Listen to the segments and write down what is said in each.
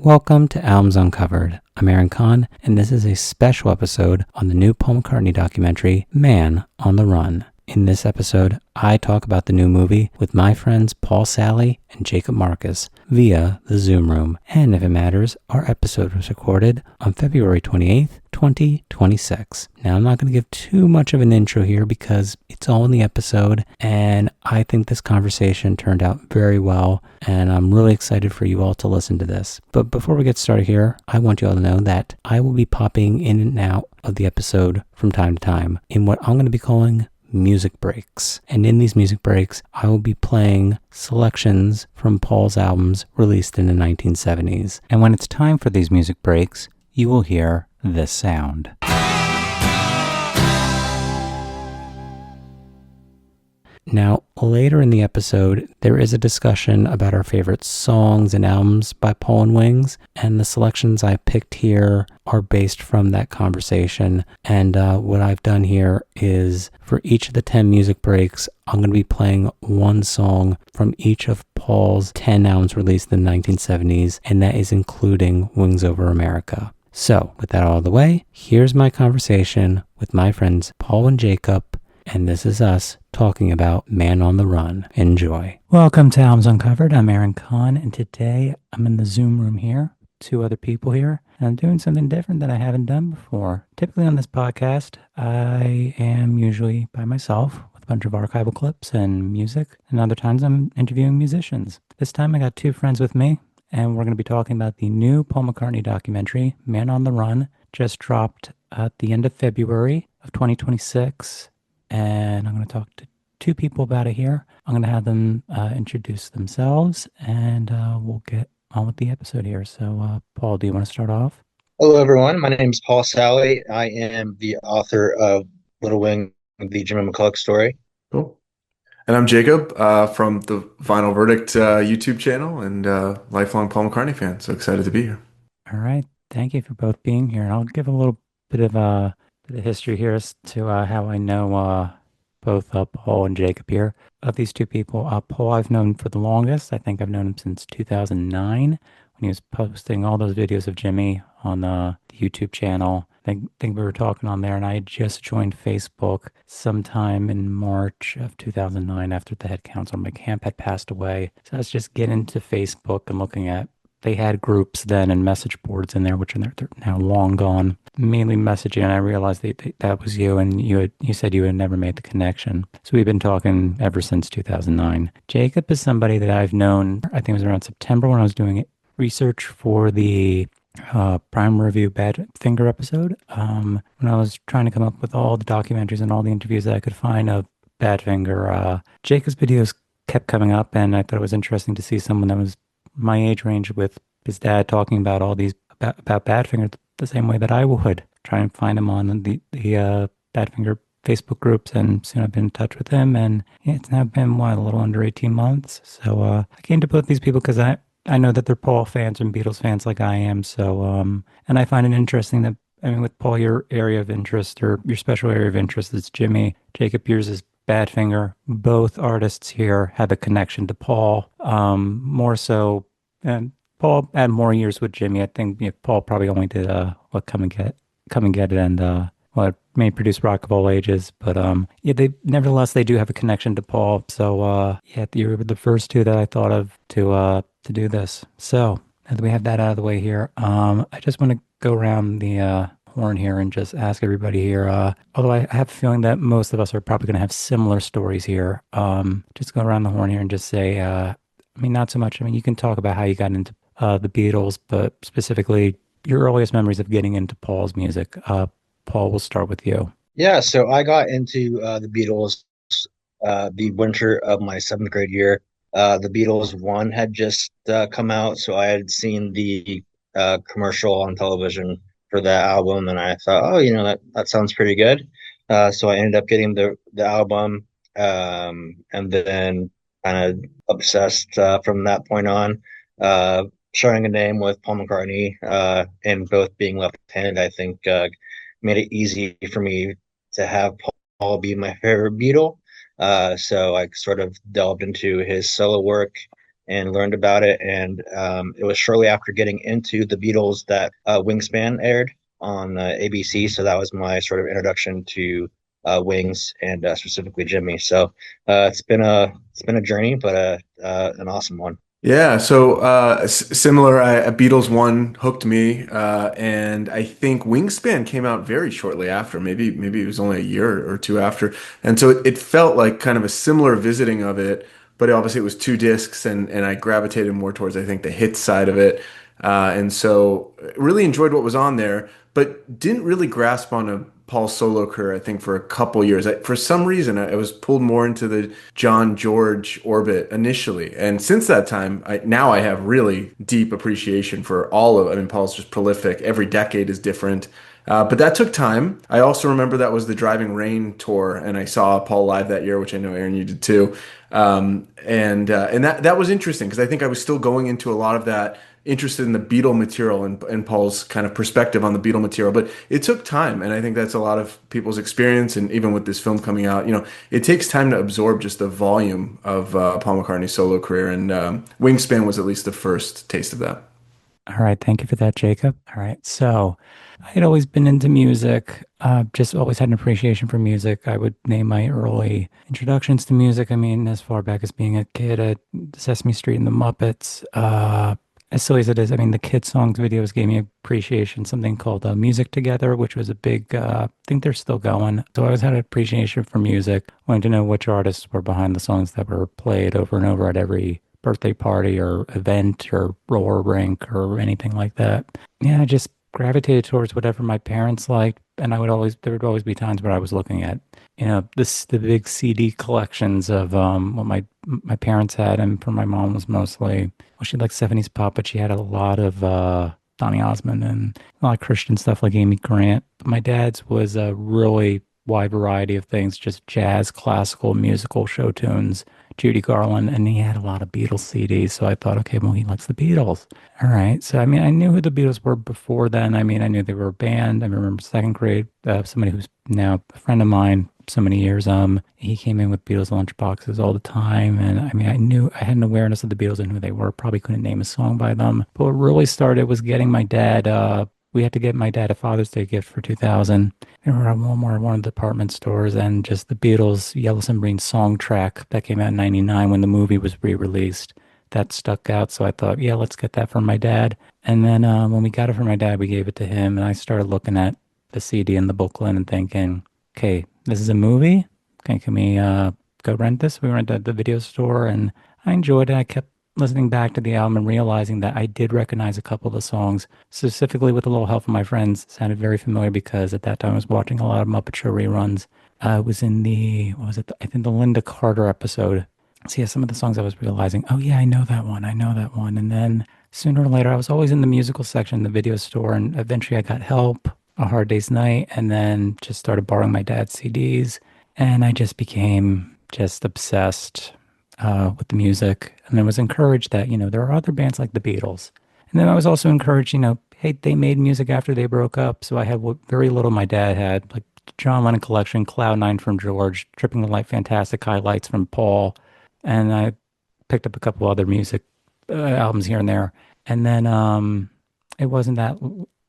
Welcome to Albums Uncovered. I'm Aaron Conn, and this is a special episode on the new Paul McCartney documentary, Man on the Run. In this episode, I talk about the new movie with my friends Paul Salley and Jacob Marcus via the Zoom room. And if it matters, our episode was recorded on February 28th, 2026. Now, I'm not going to give too much of an intro here because it's all in the episode, and I think this conversation turned out very well, and I'm really excited for you all to listen to this. But before we get started here, I want you all to know that I will be popping in and out of the episode from time to time in what I'm going to be calling music breaks. And in these music breaks, I will be playing selections from Paul's albums released in the 1970s. And when it's time for these music breaks, you will hear this sound. Now, later in the episode, there is a discussion about our favorite songs and albums by Paul and Wings, and the selections I picked here are based from that conversation. And what I've done here is, for each of the 10 music breaks, I'm going to be playing one song from each of Paul's 10 albums released in the 1970s, and that is including Wings Over America. So, with that out of the way, here's my conversation with my friends Paul and Jacob, and this is us talking about Man on the Run. Enjoy. Welcome to Albums Uncovered. I'm Aaron Conn, and today I'm in the Zoom room here, two other people here, and I'm doing something different that I haven't done before. Typically on this podcast, I am usually by myself with a bunch of archival clips and music, and other times I'm interviewing musicians. This time I got two friends with me, and we're going to be talking about the new Paul McCartney documentary, Man on the Run, just dropped at the end of February of 2026. And I'm going to talk to two people about it here. I'm going to have them introduce themselves, and we'll get on with the episode here. So, Paul, do you want to start off? Hello, everyone. My name is Paul Salley. I am the author of Little Wing, the Jimmy McCulloch story. Cool. And I'm Jacob from the Vinyl Verdict YouTube channel and lifelong Paul McCartney fan. So excited to be here. All right. Thank you for both being here. And I'll give a little bit of history here as to how I know both Paul and Jacob here. Of these two people, Paul I've known for the longest. I think I've known him since 2009 when he was posting all those videos of Jimmy on the YouTube channel. I think we were talking on there, and I had just joined Facebook sometime in March of 2009 after the head counselor on my camp had passed away. So I was just getting into Facebook and looking at, they had groups then and message boards in there, which are they're now long gone. Mainly messaging, and I realized that was you, and you said you had never made the connection. So we've been talking ever since 2009. Jacob is somebody that I've known, I think it was around September when I was doing research for the Prime Review Badfinger episode. When I was trying to come up with all the documentaries and all the interviews that I could find of Badfinger, Jacob's videos kept coming up, and I thought it was interesting to see someone that was my age range with his dad talking about all these about Badfinger the same way that I would try and find him on the Badfinger Facebook groups, and soon I've been in touch with him, and it's now been a little under 18 months. So I came to both these people because I know that they're Paul fans and Beatles fans like I am. So and I find it interesting that, I mean, with Paul, your area of interest or your special area of interest is Jimmy. Jacob, yours is Badfinger. Both artists here have a connection to Paul, more so. And Paul had more years with Jimmy. I think Paul probably only did Come and Get It, and may produce Rock of All Ages. But nevertheless they do have a connection to Paul. So you were the first two that I thought of to do this. So now that we have that out of the way here, I just want to go around the horn here and just ask everybody here, although I have a feeling that most of us are probably going to have similar stories here, just go around the horn here and just say, not so much, you can talk about how you got into the Beatles, but specifically your earliest memories of getting into Paul's music. Paul, we'll start with you. Yeah, so I got into the Beatles the winter of my seventh grade year. The Beatles 1 had just come out, so I had seen the commercial on television for that album, and I thought, that sounds pretty good. So I ended up getting the album, and then kind of obsessed from that point on. Sharing a name with Paul McCartney, and both being left-handed, I think made it easy for me to have Paul be my favorite Beatle. So I sort of delved into his solo work and learned about it. And it was shortly after getting into the Beatles that Wingspan aired on ABC. So that was my sort of introduction to Wings and specifically Jimmy. So it's been a journey, but an awesome one. Yeah, so similar. Beatles one hooked me, and I think Wingspan came out very shortly after. Maybe it was only a year or two after, and so it felt like kind of a similar visiting of it. But obviously, it was two discs, and I gravitated more towards I think the hit side of it, and so really enjoyed what was on there, but didn't really grasp on a Paul solo career. I think for a couple years, for some reason, I was pulled more into the John George orbit initially, and since that time, now I have really deep appreciation for all of. I mean, Paul's just prolific. Every decade is different. But that took time. I also remember that was the Driving Rain tour, and I saw Paul live that year, which I know Aaron you did too. And that was interesting because I think I was still going into a lot of that interested in the Beatle material and Paul's kind of perspective on the Beatle material. But it took time, and I think that's a lot of people's experience. And even with this film coming out, it takes time to absorb just the volume of Paul McCartney's solo career. And Wingspan was at least the first taste of that. All right, thank you for that, Jacob. All right, so I had always been into music, just always had an appreciation for music. I would name my early introductions to music. I mean, as far back as being a kid at Sesame Street and the Muppets. As silly as it is, I mean, the kid songs videos gave me appreciation. Something called Music Together, which was a big, I think they're still going. So I always had an appreciation for music, wanting to know which artists were behind the songs that were played over and over at every birthday party or event or roller rink or anything like that. Yeah, I just gravitated towards whatever my parents liked, and there would always be times where I was looking at, the big CD collections of what my parents had, and for my mom was mostly, well, she liked 70s pop, but she had a lot of Donny Osmond and a lot of Christian stuff like Amy Grant. But my dad's was a really wide variety of things, just jazz, classical, musical, show tunes, Judy Garland, and he had a lot of Beatles CDs. So I thought, okay, well, he likes the Beatles. All right. So, I mean, I knew who the Beatles were before then. I mean, I knew they were a band. I remember second grade, somebody who's now a friend of mine so many years, he came in with Beatles lunchboxes all the time. And I mean, I had an awareness of the Beatles and who they were. Probably couldn't name a song by them. But what really started was getting my dad, we had to get my dad a Father's Day gift for 2000. And we were at Walmart, one of the department stores, and just the Beatles' Yellow Submarine song track that came out in 99 when the movie was re-released. That stuck out, so I thought, yeah, let's get that for my dad. And then when we got it for my dad, we gave it to him, and I started looking at the CD and the booklet and thinking, okay, this is a movie? Okay, can we go rent this? We rented at the video store, and I enjoyed it. I kept listening back to the album and realizing that I did recognize a couple of the songs, specifically with a little help from my friends, sounded very familiar because at that time I was watching a lot of Muppet Show reruns. It was in I think the Linda Carter episode. So yeah, some of the songs I was realizing, oh yeah, I know that one. And then sooner or later, I was always in the musical section in the video store, and eventually I got Help, A Hard Day's Night, and then just started borrowing my dad's CDs, and I just became just obsessed with the music, and I was encouraged that, there are other bands like the Beatles. And then I was also encouraged, hey, they made music after they broke up, so I had what very little my dad had, like John Lennon Collection, Cloud Nine from George, Tripping the Light, Fantastic Highlights from Paul, and I picked up a couple other music albums here and there. And then it wasn't that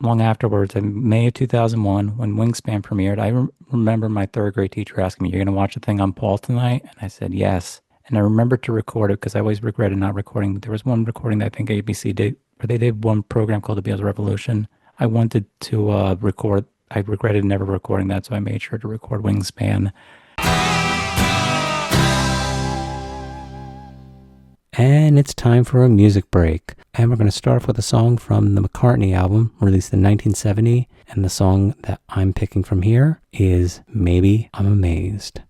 long afterwards, in May of 2001, when Wingspan premiered, I remember my third grade teacher asking me, "You're going to watch the thing on Paul tonight?" And I said, yes. And I remembered to record it because I always regretted not recording. There was one recording that I think ABC did, where they did one program called The Beatles Revolution. I wanted to record. I regretted never recording that, so I made sure to record Wingspan. And it's time for a music break. And we're going to start off with a song from the McCartney album, released in 1970. And the song that I'm picking from here is Maybe I'm Amazed.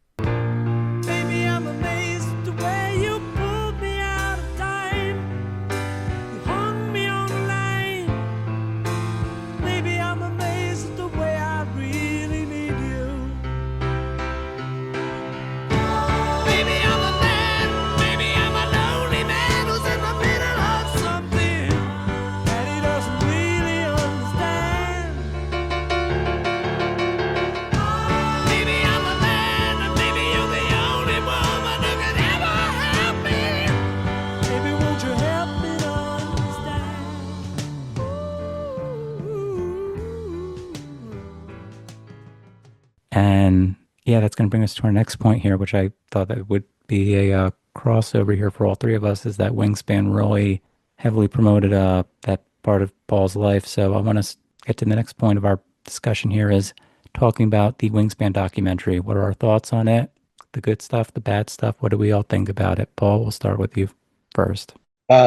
And yeah, that's going to bring us to our next point here, which I thought that would be a crossover here for all three of us, is that Wingspan really heavily promoted that part of Paul's life. So I want to get to the next point of our discussion here is talking about the Wingspan documentary. What are our thoughts on it? The good stuff, the bad stuff. What do we all think about it? Paul, we'll start with you first.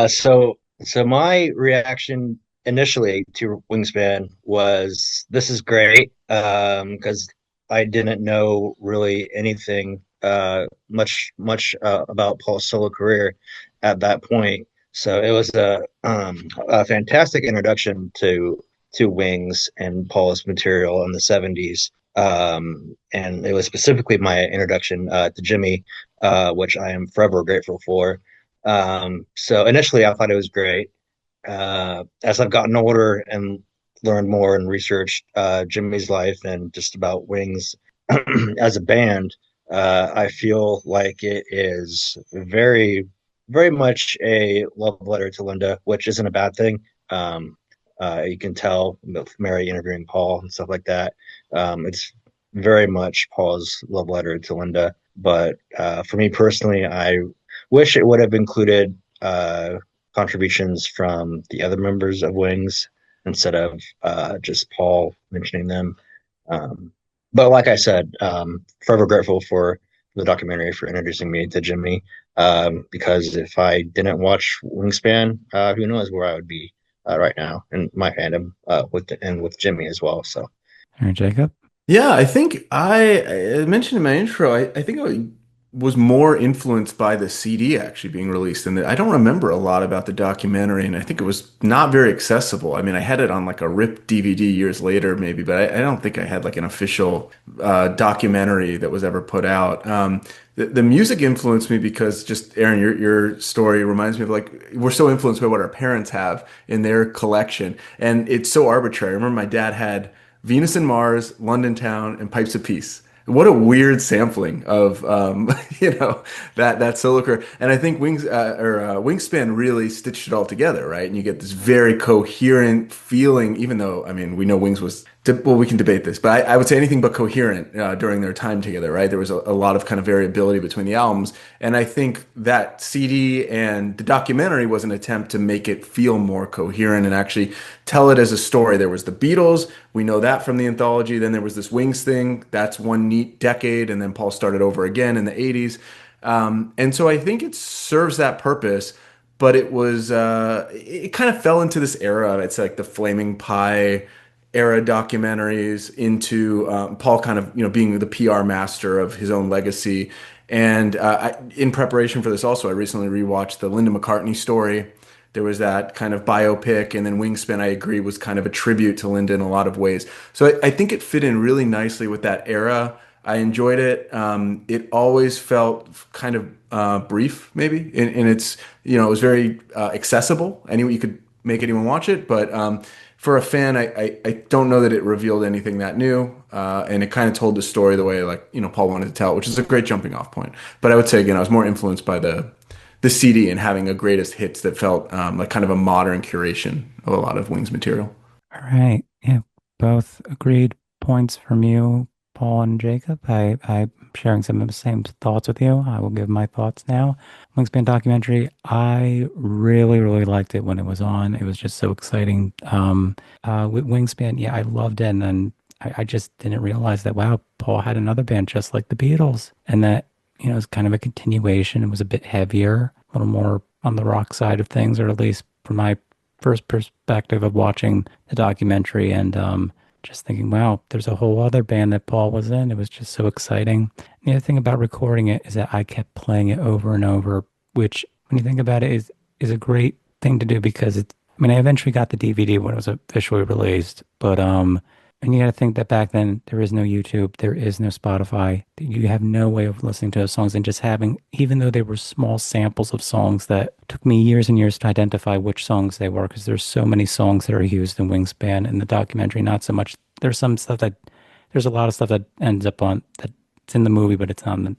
So my reaction initially to Wingspan was this is great, because I didn't know really anything much about Paul's solo career at that point. So it was a fantastic introduction to Wings and Paul's material in the 70s. And it was specifically my introduction to Jimmy, which I am forever grateful for. So initially, I thought it was great. As I've gotten older and learned more and researched Jimmy's life and just about Wings as a band, I feel like it is very much a love letter to Linda, which isn't a bad thing. You can tell with Mary interviewing Paul and stuff like that. It's very much Paul's love letter to Linda. But for me personally, I wish it would have included contributions from the other members of Wings instead of just Paul mentioning them. But like I said, forever grateful for the documentary for introducing me to Jimmy. Because if I didn't watch Wingspan, who knows where I would be right now in my fandom with Jimmy as well. So. All right, Jacob. Yeah, I think I mentioned in my intro, I think I was more influenced by the CD actually being released. And I don't remember a lot about the documentary, and I think it was not very accessible. I mean, I had it on like a ripped DVD years later, maybe, but I don't think I had like an official documentary that was ever put out. The music influenced me because just Aaron, your story reminds me of like we're so influenced by what our parents have in their collection, and it's so arbitrary. I remember my dad had Venus and Mars, London Town, and Pipes of Peace. What a weird sampling of that solo career. And I think Wingspan really stitched it all together, right? And you get this very coherent feeling, even though I mean we know Wings was well, we can debate this, but I would say anything but coherent during their time together, right? There was a lot of kind of variability between the albums, and I think that CD and the documentary was an attempt to make it feel more coherent and actually tell it as a story. There was the Beatles, we know that from the anthology. Then there was this Wings thing. That's one neat decade, and then Paul started over again in the 80s. And so I think it serves that purpose, but it kind of fell into this era. It's like the Flaming Pie era documentaries into Paul kind of being the PR master of his own legacy. And in preparation for this, also I recently rewatched the Linda McCartney story. There was that kind of biopic, and then Wingspan, I agree, was kind of a tribute to Linda in a lot of ways. So I think it fit in really nicely with that era. I enjoyed it. It always felt kind of brief, maybe, and it's it was very accessible. Anyway, you could make anyone watch it, but for a fan, I don't know that it revealed anything that new, and it kind of told the story the way like Paul wanted to tell it, which is a great jumping off point. But I would say again, I was more influenced by the CD and having a greatest hits that felt like kind of a modern curation of a lot of Wings material. All right. Yeah, both agreed points from you, Paul and Jacob. I'm sharing some of the same thoughts with you. I will give my thoughts now. Wingspan documentary, I really, really liked it when it was on. It was just so exciting. With Wingspan, yeah, I loved it. And then I just didn't realize that, wow, Paul had another band just like the Beatles. And that, it's kind of a continuation. It was a bit heavier, a little more on the rock side of things, or at least from my first perspective of watching the documentary and just thinking, wow, there's a whole other band that Paul was in. It was just so exciting. And the other thing about recording it is that I kept playing it over and over, which when you think about it is a great thing to do because I eventually got the DVD when it was officially released, but and you got to think that back then there is no YouTube, there is no Spotify. You have no way of listening to those songs and just having, even though they were small samples of songs that took me years and years to identify which songs they were, because there's so many songs that are used in Wingspan in the documentary. Not so much. There's a lot of stuff that ends up on that's in the movie, but it's not in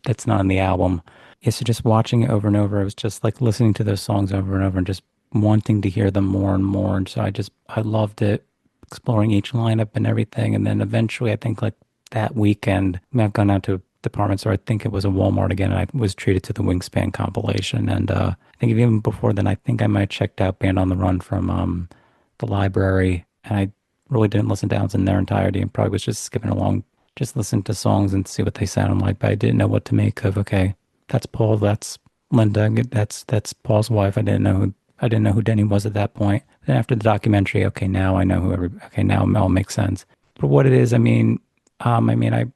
that's not in the album. Yeah, so just watching it over and over, it was just like listening to those songs over and over and just wanting to hear them more and more. And so I loved it, exploring each lineup and everything. And then eventually I think like that weekend, I've gone out to a department store. I think it was a Walmart again, and I was treated to the Wingspan compilation. And I think even before then, I think I might have checked out Band on the Run from the library, and I really didn't listen to albums in their entirety, and probably was just skipping along, just listen to songs and see what they sound like. But I didn't know what to make of. Okay, that's Paul. That's Linda. That's Paul's wife. I didn't know who Denny was at that point. Then after the documentary, okay, now I know who every. Okay, now it all makes sense. For what it is, I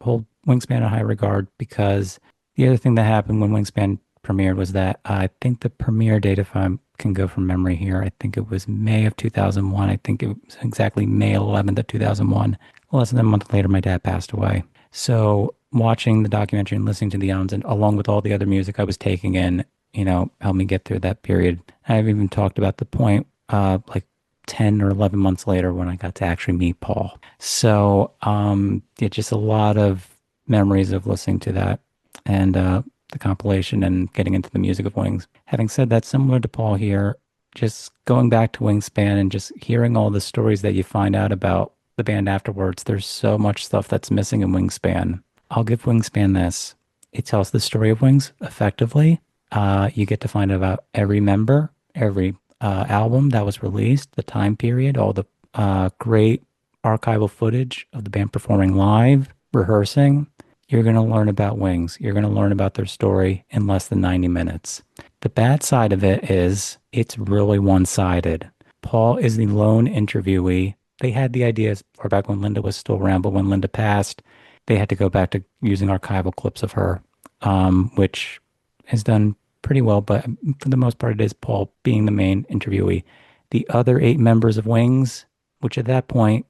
hold Wingspan in high regard because the other thing that happened when Wingspan premiered was that I think the premiere date, if I can go from memory here, I think it was May of 2001. I think it was exactly May 11th of 2001. Less than a month later, my dad passed away. So watching the documentary and listening to the albums, and along with all the other music I was taking in, helped me get through that period. I've even talked about the point, like 10 or 11 months later when I got to actually meet Paul. So, yeah, just a lot of memories of listening to that and the compilation and getting into the music of Wings. Having said that, similar to Paul here, just going back to Wingspan and just hearing all the stories that you find out about the band afterwards, there's so much stuff that's missing in Wingspan. I'll give Wingspan this. It tells the story of Wings effectively. You get to find out about every member, every album that was released, the time period, all the great archival footage of the band performing live, rehearsing. You're going to learn about Wings. You're going to learn about their story in less than 90 minutes. The bad side of it is it's really one-sided. Paul is the lone interviewee. They had the ideas far back when Linda was still around, but when Linda passed, they had to go back to using archival clips of her, which is done pretty well, but for the most part, it is Paul being the main interviewee. The other 8 members of Wings, which at that point,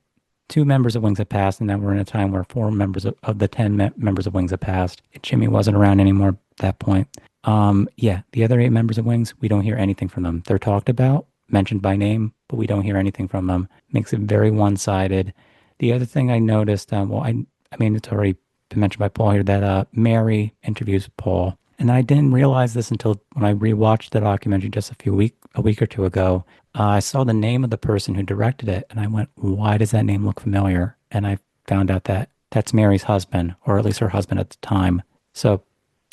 2 members of Wings had passed, and now we're in a time where 4 members of the 10 members of Wings had passed. Jimmy wasn't around anymore at that point. Yeah, the other 8 members of Wings, we don't hear anything from them. They're talked about, mentioned by name, but we don't hear anything from them. Makes it very one-sided. The other thing I noticed, it's already been mentioned by Paul here, that Mary interviews Paul. And I didn't realize this until when I rewatched the documentary just a week or two ago. I saw the name of the person who directed it, and I went, why does that name look familiar? And I found out that that's Mary's husband, or at least her husband at the time. So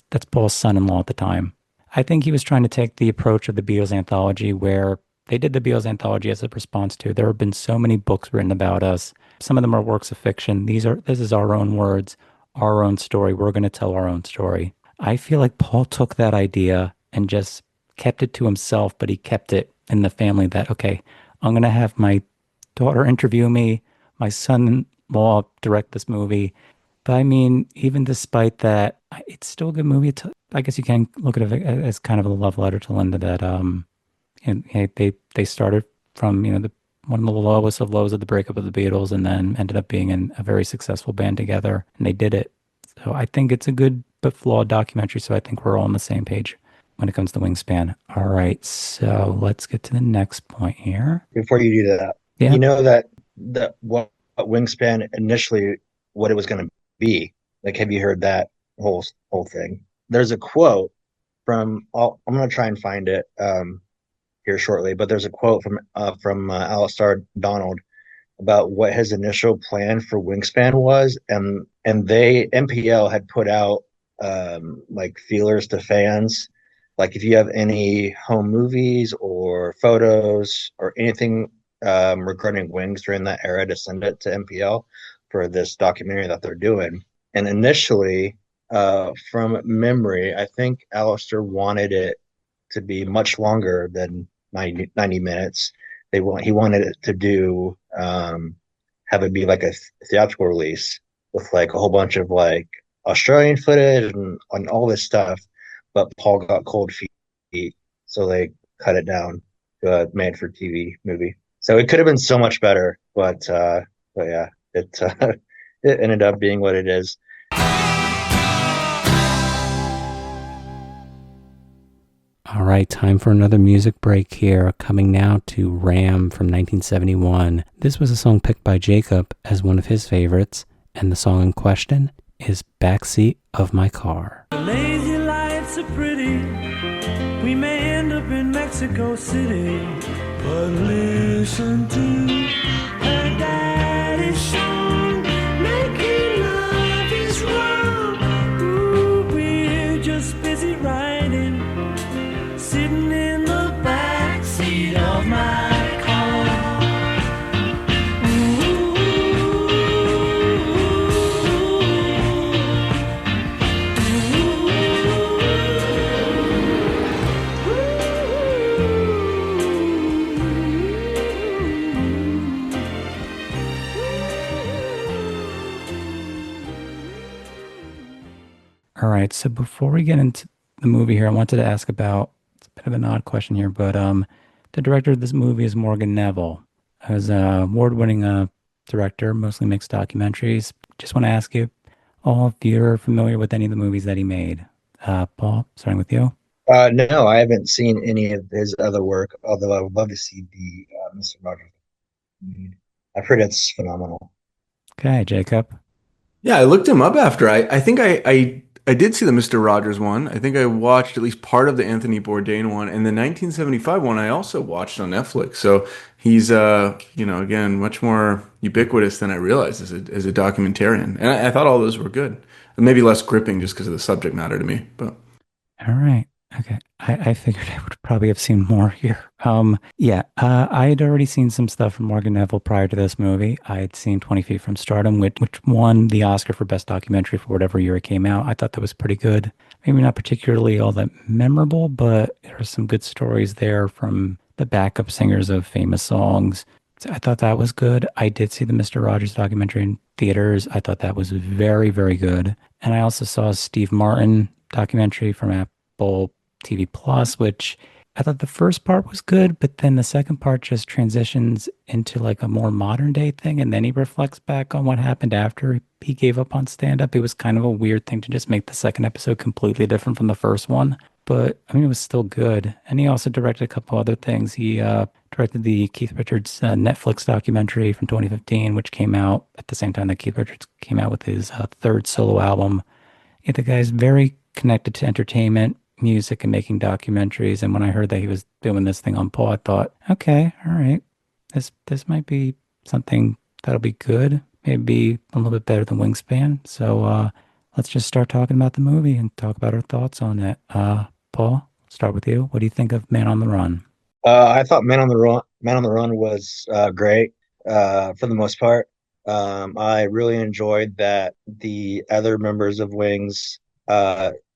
that's Paul's son-in-law at the time. I think he was trying to take the approach of the Beatles anthology, where they did the Beatles anthology as a response to, there have been so many books written about us. Some of them are works of fiction. This is our own words, our own story. We're going to tell our own story. I feel like Paul took that idea and just kept it to himself, but he kept it in the family that, okay, I'm going to have my daughter interview me, my son-in-law direct this movie. But even despite that, it's still a good movie. I guess you can look at it as kind of a love letter to Linda that they started from, one of the lowest of lows of the breakup of the Beatles and then ended up being in a very successful band together, and they did it. So I think it's a good but flawed documentary, so I think we're all on the same page when it comes to Wingspan. All right, so let's get to the next point here. Before you do that, yeah. You know that what Wingspan initially, what it was going to be. Like, have you heard that whole thing? There's a quote from, I'm going to try and find it here shortly, but there's a quote from Alistair Donald about what his initial plan for Wingspan was, and NPL had put out like feelers to fans, like if you have any home movies or photos or anything regarding Wings during that era, to send it to NPL for this documentary that they're doing. And initially, from memory, I think Alistair wanted it to be much longer than 90 minutes. He wanted it to do have it be like a theatrical release with like a whole bunch of like Australian footage and all this stuff, but Paul got cold feet, so they cut it down to a made-for-TV movie. So it could have been so much better, but yeah, it ended up being what it is. All right, time for another music break here. Coming now to Ram from 1971. This was a song picked by Jacob as one of his favorites, and the song in question is Backseat of My Car. The lazy lights are pretty. We may end up in Mexico City, but listen to her daddy's song, making love All right. So before we get into the movie here, I wanted to ask about, it's a bit of an odd question here, but the director of this movie is Morgan Neville. As an award-winning director, mostly makes documentaries. Just want to ask you all if you're familiar with any of the movies that he made. Paul, starting with you. No, I haven't seen any of his other work, although I would love to see the Mr. Rogers. I've heard it's phenomenal. Okay, Jacob. Yeah, I looked him up after. I think I did see the Mr. Rogers one. I think I watched at least part of the Anthony Bourdain one, and the 1975 one I also watched on Netflix. So he's again much more ubiquitous than I realized as a documentarian. And I thought all those were good. Maybe less gripping just because of the subject matter to me. But All right. Okay. I figured I would probably have seen more here. Yeah, I had already seen some stuff from Morgan Neville prior to this movie. I had seen 20 Feet from Stardom, which won the Oscar for Best Documentary for whatever year it came out. I thought that was pretty good. Maybe not particularly all that memorable, but there are some good stories there from the backup singers of famous songs. So I thought that was good. I did see the Mr. Rogers documentary in theaters. I thought that was very, very good. And I also saw a Steve Martin documentary from Apple TV Plus, which I thought the first part was good, but then the second part just transitions into like a more modern day thing. And then he reflects back on what happened after he gave up on stand up. It was kind of a weird thing to just make the second episode completely different from the first one. But I mean, it was still good. And he also directed a couple other things. He directed the Keith Richards Netflix documentary from 2015, which came out at the same time that Keith Richards came out with his third solo album. Yeah, the guy's very connected to entertainment, music, and making documentaries. And when I heard that he was doing this thing on Paul, I thought, okay, all right, this might be something that'll be good. Maybe a little bit better than Wingspan. So let's just start talking about the movie and talk about our thoughts on it. Paul, start with you. What do you think of Man on the Run? I thought Man on the Run was great for the most part. I really enjoyed that the other members of Wings,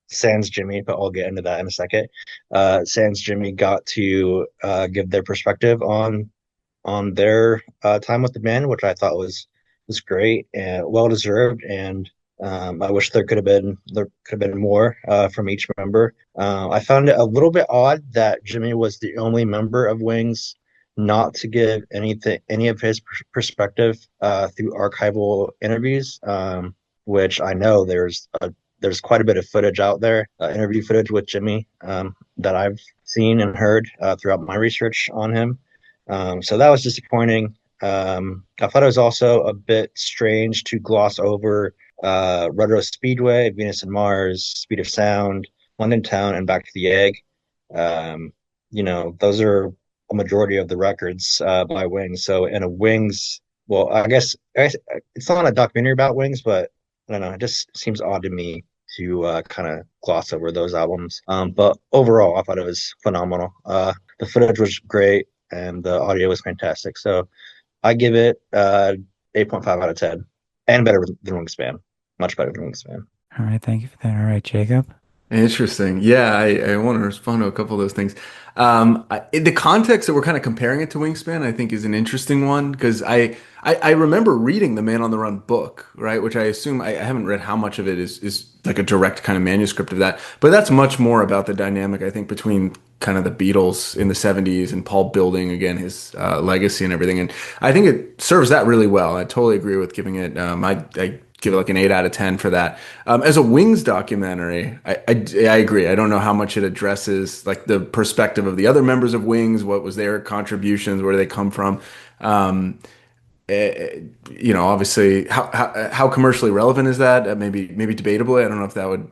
sans Jimmy, but I'll get into that in a second. Sans Jimmy got to give their perspective on their time with the band, which I thought was great and well deserved. And I wish there could have been more from each member. I found it a little bit odd that Jimmy was the only member of Wings not to give any of his perspective through archival interviews, which I know there's quite a bit of footage out there, interview footage with Jimmy that I've seen and heard throughout my research on him. So that was disappointing. I thought it was also a bit strange to gloss over Red Rose Speedway, Venus and Mars, Speed of Sound, London Town, and Back to the Egg. Those are a majority of the records by Wings. So in a Wings, well, I guess it's not a documentary about Wings, but I don't know. It just seems odd to me to kind of gloss over those albums. But overall, I thought it was phenomenal. The footage was great, and the audio was fantastic. So I give it 8.5 out of 10, and better than Wingspan. Much better than Wingspan. All right, thank you for that. All right, Jacob. interesting. Yeah, I want to respond to a couple of those things. In the context that we're kind of comparing it to Wingspan, I think is an interesting one because I remember reading the Man on the Run book, right? Which I assume I haven't read how much of it is like a direct kind of manuscript of that, but that's much more about the dynamic I think between kind of the Beatles in the 70s and Paul building again his legacy and everything. And I think it serves that really well. I totally agree with giving it. I give it like an 8 out of 10 for that. As a Wings documentary, I agree. I don't know how much it addresses like the perspective of the other members of Wings, what was their contributions, where do they come from. Obviously, how commercially relevant is that? Maybe debatably. I don't know if that would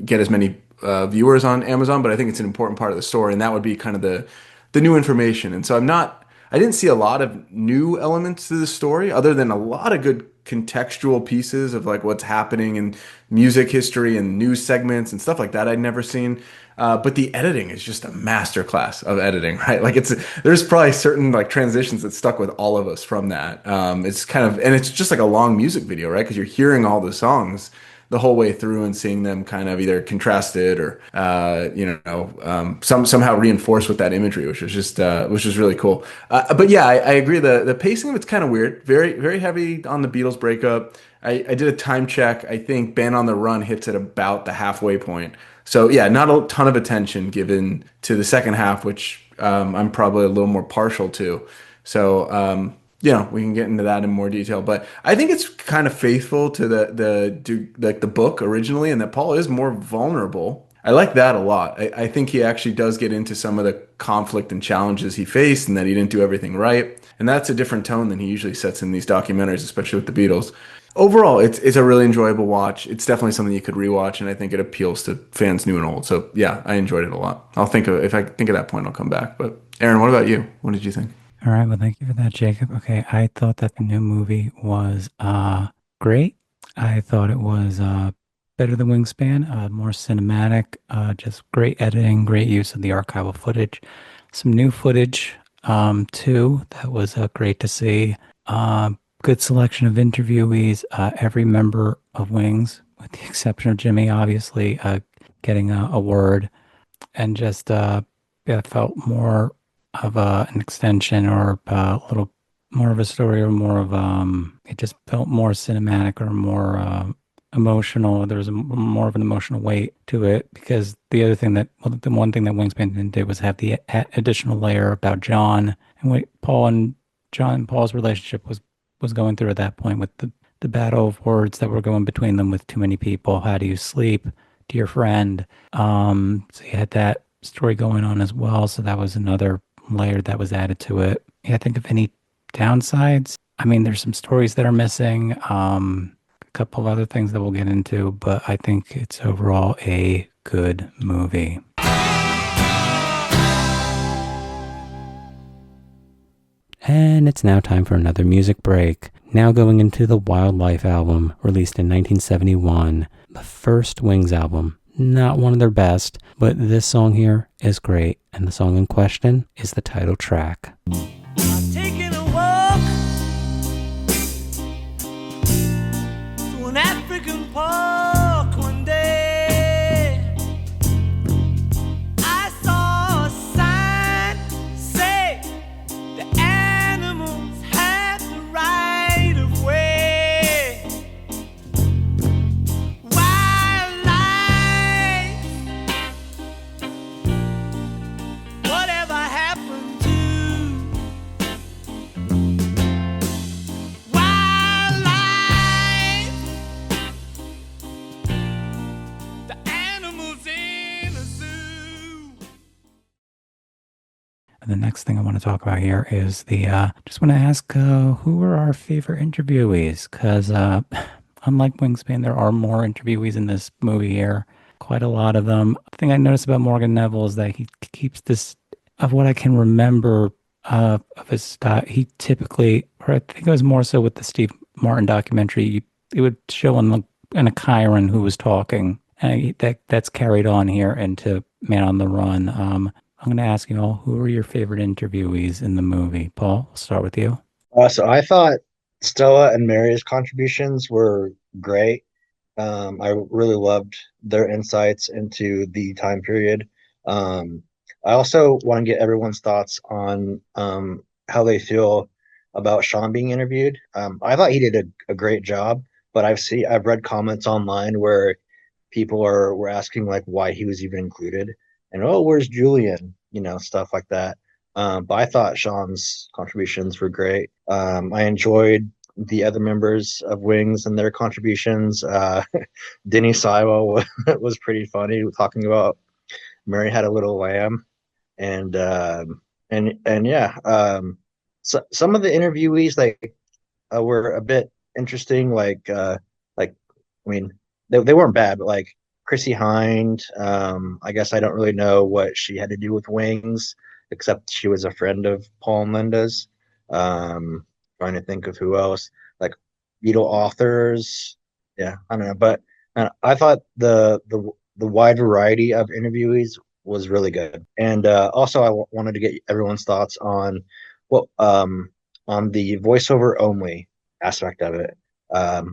get as many viewers on Amazon, but I think it's an important part of the story, and that would be kind of the new information. And so I didn't see a lot of new elements to the story other than a lot of good contextual pieces of like what's happening in music history and news segments and stuff like that I'd never seen. But the editing is just a masterclass of editing, right? Like there's probably certain like transitions that stuck with all of us from that. And it's just like a long music video, right? Because you're hearing all the songs the whole way through and seeing them kind of either contrasted or somehow reinforced with that imagery, which was really cool. But yeah, I agree. The pacing of it's kind of weird, very very heavy on the Beatles breakup. I did a time check. I think Band on the Run hits at about the halfway point. So yeah, not a ton of attention given to the second half, which I'm probably a little more partial to. So we can get into that in more detail. But I think it's kind of faithful to like the book originally, and that Paul is more vulnerable. I like that a lot. I think he actually does get into some of the conflict and challenges he faced, and that he didn't do everything right. And that's a different tone than he usually sets in these documentaries, especially with the Beatles. Overall, it's a really enjoyable watch. It's definitely something you could rewatch, and I think it appeals to fans new and old. So yeah, I enjoyed it a lot. If I think of that point, I'll come back. But Aaron, what about you? What did you think? All right, well, thank you for that, Jacob. Okay, I thought that the new movie was great. I thought it was better than Wingspan, more cinematic, just great editing, great use of the archival footage. Some new footage, too, that was great to see. Good selection of interviewees, every member of Wings, with the exception of Jimmy, obviously, getting a word, and just yeah, felt more of an extension or a little more of a story, or more of it just felt more cinematic or more emotional. There was more of an emotional weight to it, because the other thing that, well, the one thing that Wingspan didn't do was have the additional layer about John and what Paul's relationship was going through at that point, with the battle of words that were going between them with too many people. How do you sleep, dear friend? So you had that story going on as well. So that was another layer that was added to it. Yeah, I think of any downsides. I mean, there's some stories that are missing, a couple of other things that we'll get into, but I think it's overall a good movie. And it's now time for another music break. Now going into the Wildlife album, released in 1971, the first Wings album. Not one of their best, but this song here is great, and the song in question is the title track. I'm taking a walk to an African park one day. I saw a sign say the animals have the right of way. Wildlife, whatever happened to wildlife? The animals in a zoo. And the next thing I want to talk about here is just want to ask who were our favorite interviewees? Because unlike Wingspan, there are more interviewees in this movie here. Quite a lot of them. The thing I noticed about Morgan Neville is that he keeps this, of what I can remember of his style. He typically, or I think it was more so with the Steve Martin documentary, it would show in a Chiron who was talking. And that's carried on here into Man on the Run. I'm going to ask you all, who were your favorite interviewees in the movie? Paul, I'll start with you. So I thought Stella and Mary's contributions were great. I really loved their insights into the time period. I also want to get everyone's thoughts on how they feel about Sean being interviewed. I thought he did a great job, but I've read comments online where people were asking like why he was even included, and where's Julian, stuff like that. But I thought Sean's contributions were great. I enjoyed the other members of Wings and their contributions. Denny Saiwa was pretty funny, talking about Mary Had a Little Lamb, and yeah. So some of the interviewees were a bit interesting. I mean, they weren't bad, but like Chrissy Hind. I guess I don't really know what she had to do with Wings, except she was a friend of Paul and Linda's. Trying to think of who else, like Beatle authors. Yeah, I don't know, but I thought the wide variety of interviewees was really good. And also, I wanted to get everyone's thoughts on on the voiceover only aspect of it,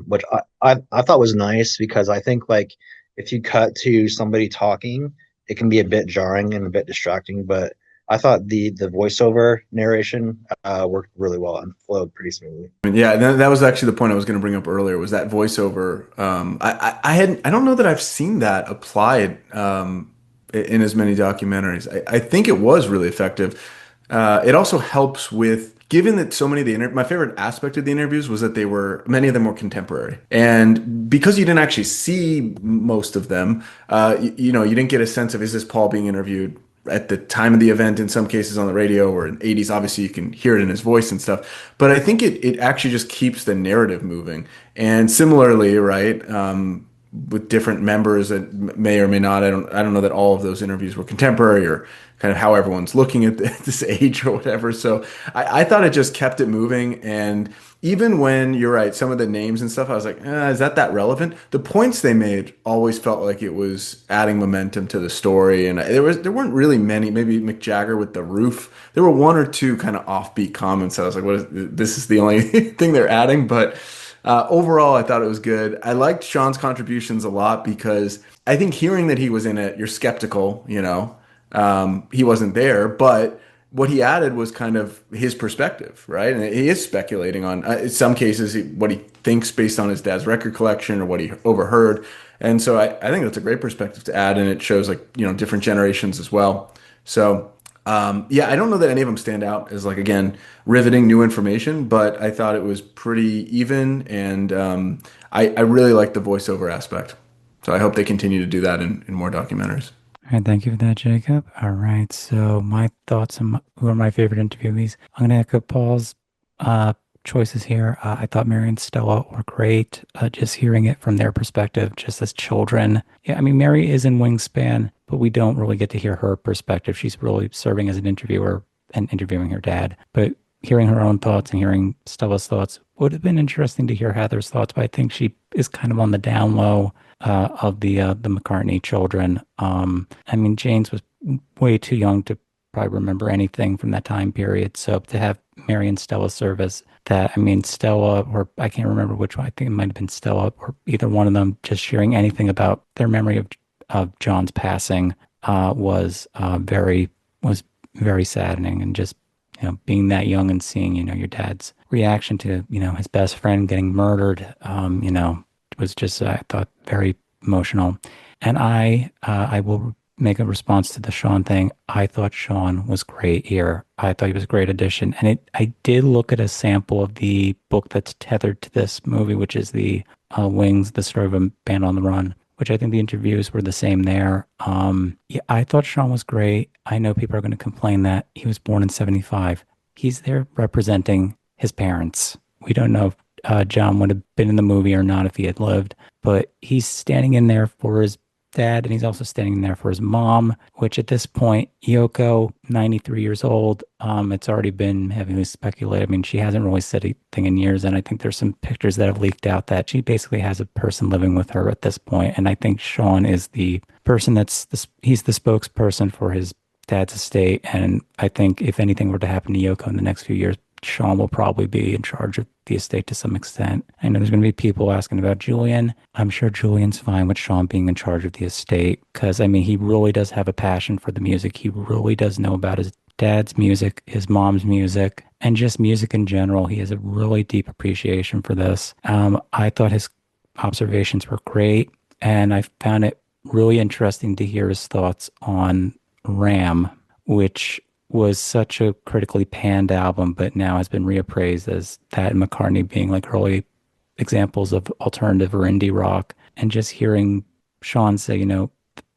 which I thought was nice, because I think like if you cut to somebody talking, it can be a bit jarring and a bit distracting. But I thought the voiceover narration worked really well and flowed pretty smoothly. And yeah, that was actually the point I was going to bring up earlier was that voiceover. I don't know that I've seen that applied in as many documentaries. I think it was really effective. It also helps with given that so many of my favorite aspect of the interviews was that many of them were contemporary, and because you didn't actually see most of them, you didn't get a sense of is this Paul being interviewed at the time of the event in some cases on the radio or in the 80s. Obviously you can hear it in his voice and stuff, but I think it actually just keeps the narrative moving. And similarly, right, with different members that may or may not, I don't know that all of those interviews were contemporary or kind of how everyone's looking at this age or whatever. So I thought it just kept it moving. And even when you're right, some of the names and stuff, I was like, is that relevant? The points they made always felt like it was adding momentum to the story. And there weren't really many, maybe Mick Jagger with the roof. There were one or two kind of offbeat comments. I was like, this is the only thing they're adding. But overall, I thought it was good. I liked Sean's contributions a lot because I think hearing that he was in it, you're skeptical, he wasn't there, but what he added was kind of his perspective, right? And he is speculating on, in some cases, what he thinks based on his dad's record collection or what he overheard. And so I think that's a great perspective to add, and it shows different generations as well. So yeah, I don't know that any of them stand out as again, riveting new information, but I thought it was pretty even, and I really like the voiceover aspect. So I hope they continue to do that in more documentaries. All right, thank you for that, Jacob. All right, so my thoughts on who are my favorite interviewees. I'm going to echo Paul's choices here. I thought Mary and Stella were great. Just hearing it from their perspective, just as children. Yeah, I mean, Mary is in Wingspan, but we don't really get to hear her perspective. She's really serving as an interviewer and interviewing her dad. But hearing her own thoughts and hearing Stella's thoughts would have been interesting to hear Heather's thoughts, but I think she is kind of on the down low of the McCartney children. I mean, James was way too young to probably remember anything from that time period. So to have Mary and Stella serve as that, I mean, Stella, or I can't remember which one, I think it might have been Stella, or either one of them, just sharing anything about their memory of John's passing was very saddening. And just being that young and seeing your dad's reaction to his best friend getting murdered, was just I thought very emotional. And I will make a response to the Sean thing. I thought Sean was great here. I thought he was a great addition. And I did look at a sample of the book that's tethered to this movie, which is the Wings, the story of a band on the run, which I think the interviews were the same there. Yeah, I thought Sean was great. I know people are going to complain that he was born in 1975. He's there representing his parents. We don't know if John would have been in the movie or not if he had lived, but he's standing in there for his dad, and he's also standing in there for his mom, which at this point, Yoko, 93 years old, it's already been heavily speculated. I mean, she hasn't really said anything in years, and I think there's some pictures that have leaked out that she basically has a person living with her at this point, and I think Sean is the person he's the spokesperson for his dad's estate, and I think if anything were to happen to Yoko in the next few years, Sean will probably be in charge of the estate to some extent. I know there's going to be people asking about Julian. I'm sure Julian's fine with Sean being in charge of the estate because, I mean, he really does have a passion for the music. He really does know about his dad's music, his mom's music, and just music in general. He has a really deep appreciation for this. I thought his observations were great, and I found it really interesting to hear his thoughts on Ram, which was such a critically panned album, but now has been reappraised as that and McCartney being early examples of alternative or indie rock. And just hearing Sean say,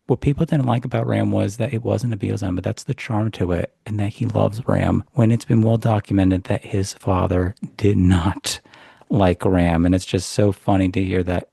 what people didn't like about Ram was that it wasn't a Beatles album, but that's the charm to it, and that he loves Ram, when it's been well documented that his father did not like Ram. And it's just so funny to hear that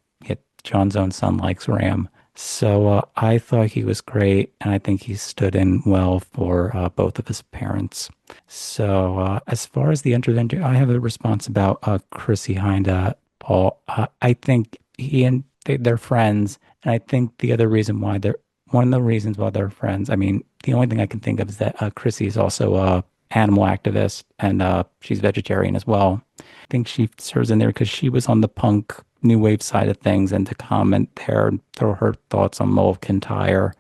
John's own son likes Ram. So I thought he was great, and I think he stood in well for both of his parents. So as far as the intervention, I have a response about Chrissy Hinda, Paul. I think he and they're friends, and I think one of the reasons why they're friends, I mean, the only thing I can think of is that Chrissy is also a animal activist, and she's vegetarian as well. I think she serves in there because she was on the punk new wave side of things, and to comment there and throw her thoughts on Mold Kintyre,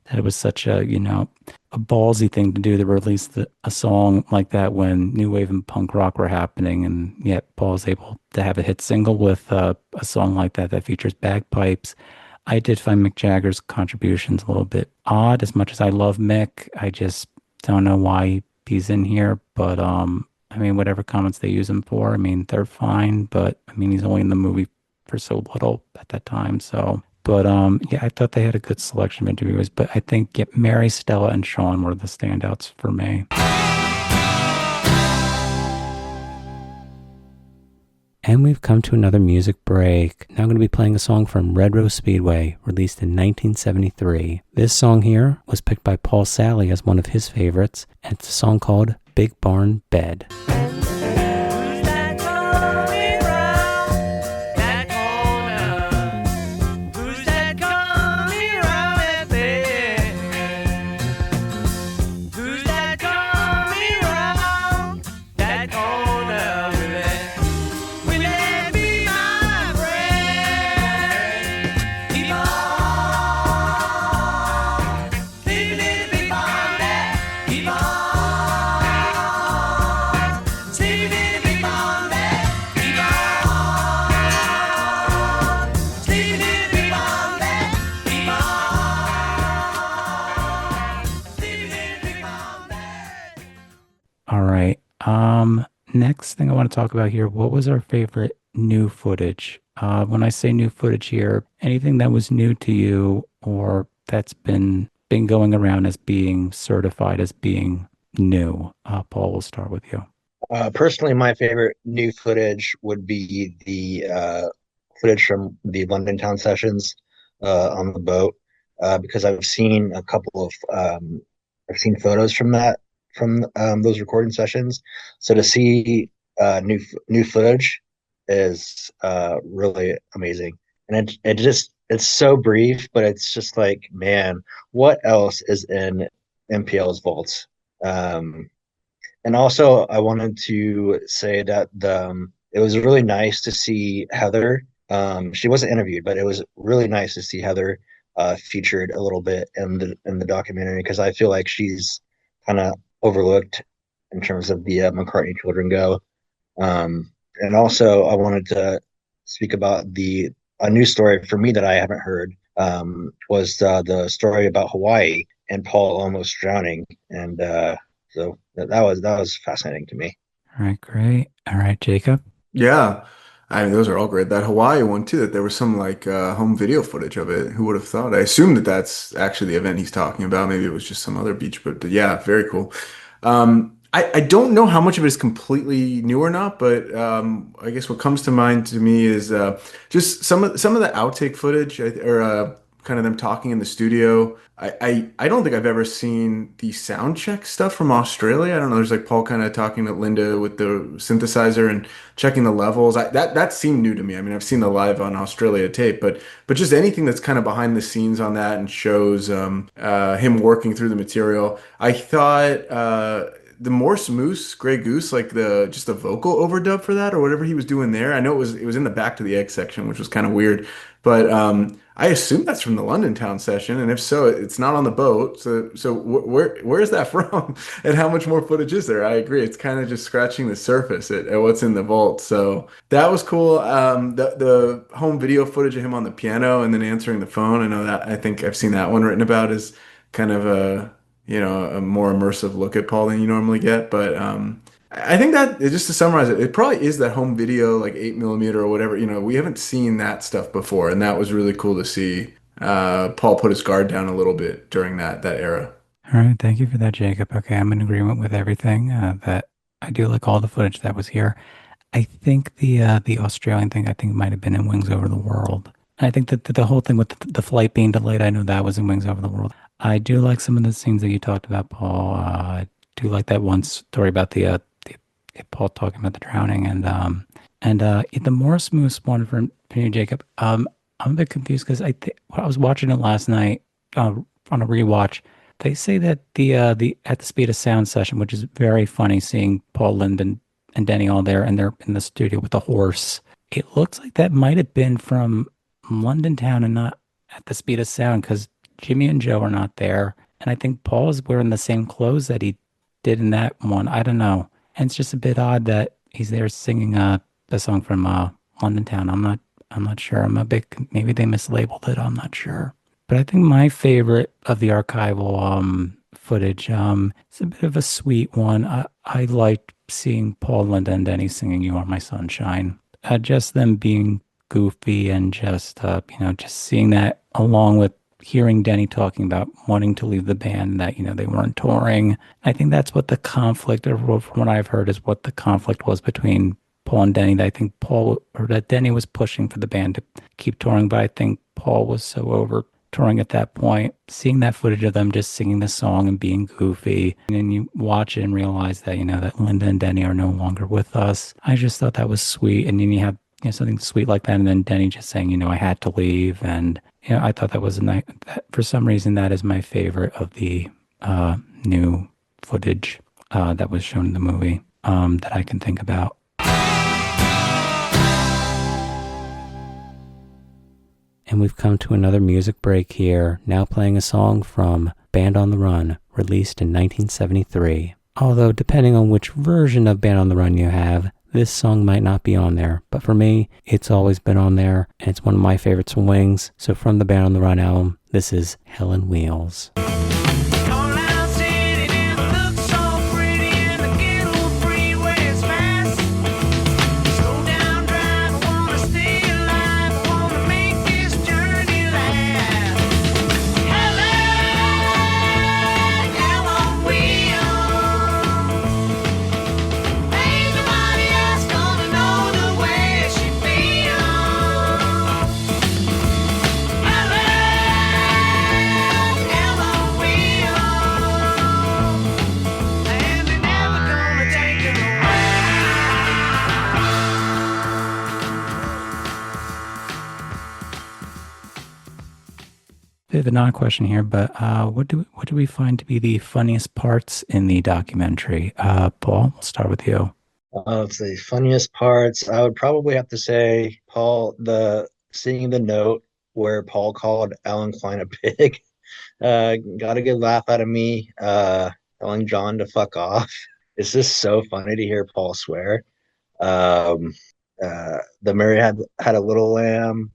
that it was such a, a ballsy thing to do to release a song like that when new wave and punk rock were happening, and yet Paul was able to have a hit single with a song like that that features bagpipes. I did find Mick Jagger's contributions a little bit odd. As much as I love Mick, I just don't know why he's in here. But I mean, whatever comments they use him for, I mean, they're fine. But I mean, he's only in the movie for so little at that time. So, but yeah, I thought they had a good selection of interviewers. But I think Mary, Stella, and Sean were the standouts for me. And we've come to another music break. Now I'm going to be playing a song from Red Rose Speedway, released in 1973. This song here was picked by Paul Salley as one of his favorites, and it's a song called Big Barn Bed. All right. Next thing I want to talk about here, what was our favorite new footage? When I say new footage here, anything that was new to you or that's been going around as being certified as being new. Paul, we'll start with you. Personally, my favorite new footage would be the footage from the London Town sessions on the boat, because I've seen a couple of I've seen photos from those recording sessions. So to see new footage is really amazing, and it's so brief, but it's just like, man, what else is in MPL's vaults? And also, I wanted to say that it was really nice to see Heather. She wasn't interviewed, but it was really nice to see Heather featured a little bit in the documentary, because I feel like she's kind of overlooked in terms of the McCartney children go. And also, I wanted to speak about a news story for me that I haven't heard, was the story about Hawaii and Paul almost drowning, and so that was fascinating to me. All right, great. All right, Jacob. Yeah. I mean, those are all great. That Hawaii one too, that there was some like home video footage of it. Who would have thought? I assume that that's actually the event he's talking about. Maybe it was just some other beach, but yeah, very cool. I don't know how much of it is completely new or not, but I guess what comes to mind to me is just some of the outtake footage, or kind of them talking in the studio. I don't think I've ever seen the sound check stuff from Australia. I don't know. There's like Paul kind of talking to Linda with the synthesizer and checking the levels. That seemed new to me. I mean, I've seen the live on Australia tape, but just anything that's kind of behind the scenes on that and shows him working through the material. I thought the Morse Moose, Grey Goose, like just the vocal overdub for that or whatever he was doing there. I know it was in the Back to the Egg section, which was kind of weird, but I assume that's from the London Town session, and if so, it's not on the boat. So where is that from, and how much more footage is there? I agree, it's kind of just scratching the surface at what's in the vault. So that was cool. The home video footage of him on the piano and then answering the phone. I know that, I think I've seen that one written about as kind of a more immersive look at Paul than you normally get. But I think that, just to summarize it, it probably is that home video, like 8mm or whatever. We haven't seen that stuff before, and that was really cool to see Paul put his guard down a little bit during that era. All right, thank you for that, Jacob. Okay, I'm in agreement with everything. That I do like all the footage that was here. I think the Australian thing, I think might have been in Wings Over the World. I think that the whole thing with the flight being delayed, I know that was in Wings Over the World. I do like some of the scenes that you talked about, Paul. I do like that one story about the Paul talking about the drowning, and the Morris Moose one from you, Jacob. I'm a bit confused because I was watching it last night on a rewatch. They say that the At the Speed of Sound session, which is very funny, seeing Paul Linden and Denny all there, and they're in the studio with the horse. It looks like that might have been from London Town and not At the Speed of Sound, because Jimmy and Joe are not there. And I think Paul is wearing the same clothes that he did in that one. I don't know. And it's just a bit odd that he's there singing the song from London Town. I'm not sure. Maybe they mislabeled it. I'm not sure. But I think my favorite of the archival footage, it's a bit of a sweet one. I liked seeing Paul, Linda, and Denny singing "You Are My Sunshine." Just them being goofy and just just seeing that along with hearing Denny talking about wanting to leave the band, that they weren't touring. I think that's what the conflict, or from what I've heard, is what the conflict was between Paul and Denny. That I think that Denny was pushing for the band to keep touring, but I think Paul was so over touring at that point. Seeing that footage of them just singing the song and being goofy, and then you watch it and realize that that Linda and Denny are no longer with us. I just thought that was sweet. And then you have something sweet like that, and then Denny just saying, I had to leave. And I thought that was a nice. For some reason, that is my favorite of the new footage that was shown in the movie that I can think about. And we've come to another music break here, now playing a song from Band on the Run, released in 1973. Although, depending on which version of Band on the Run you have, this song might not be on there. But for me, it's always been on there, and it's one of my favorites from Wings. So from the Band on the Run album, this is Hell on Wheels. Bit of a non-question here, but what do we find to be the funniest parts in the documentary? Paul, we'll start with you. It's the funniest parts. I would probably have to say seeing the note where Paul called Alan Klein a pig. Got a good laugh out of me. Telling John to fuck off. It's just so funny to hear Paul swear. The Mary had a little lamb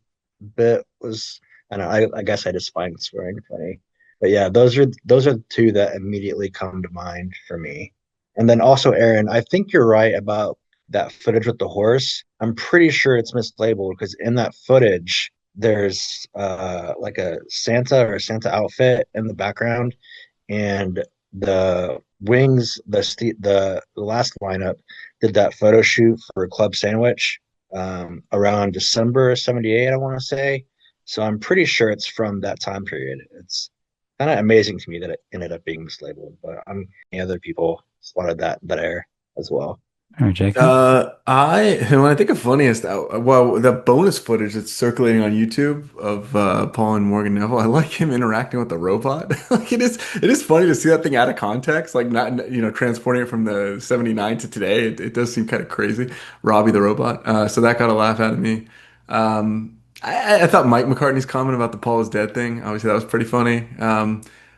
bit was. I guess I just find swearing funny. But yeah, those are the two that immediately come to mind for me. And then also, Aaron, I think you're right about that footage with the horse. I'm pretty sure it's mislabeled because in that footage, there's like a Santa outfit in the background, and the Wings, the last lineup did that photo shoot for Club Sandwich around December '78, I want to say. So I'm pretty sure it's from that time period. It's kind of amazing to me that it ended up being mislabeled, but other people spotted that error as well. All right, Jacob. When I think of funniest, well, the bonus footage that's circulating on YouTube of Paul and Morgan Neville, I like him interacting with the robot. Like it is funny to see that thing out of context, like not transporting it from the '79 to today. It does seem kind of crazy. Robbie the robot. So that got a laugh out of me. I thought Mike McCartney's comment about the Paul is dead thing, obviously that was pretty funny.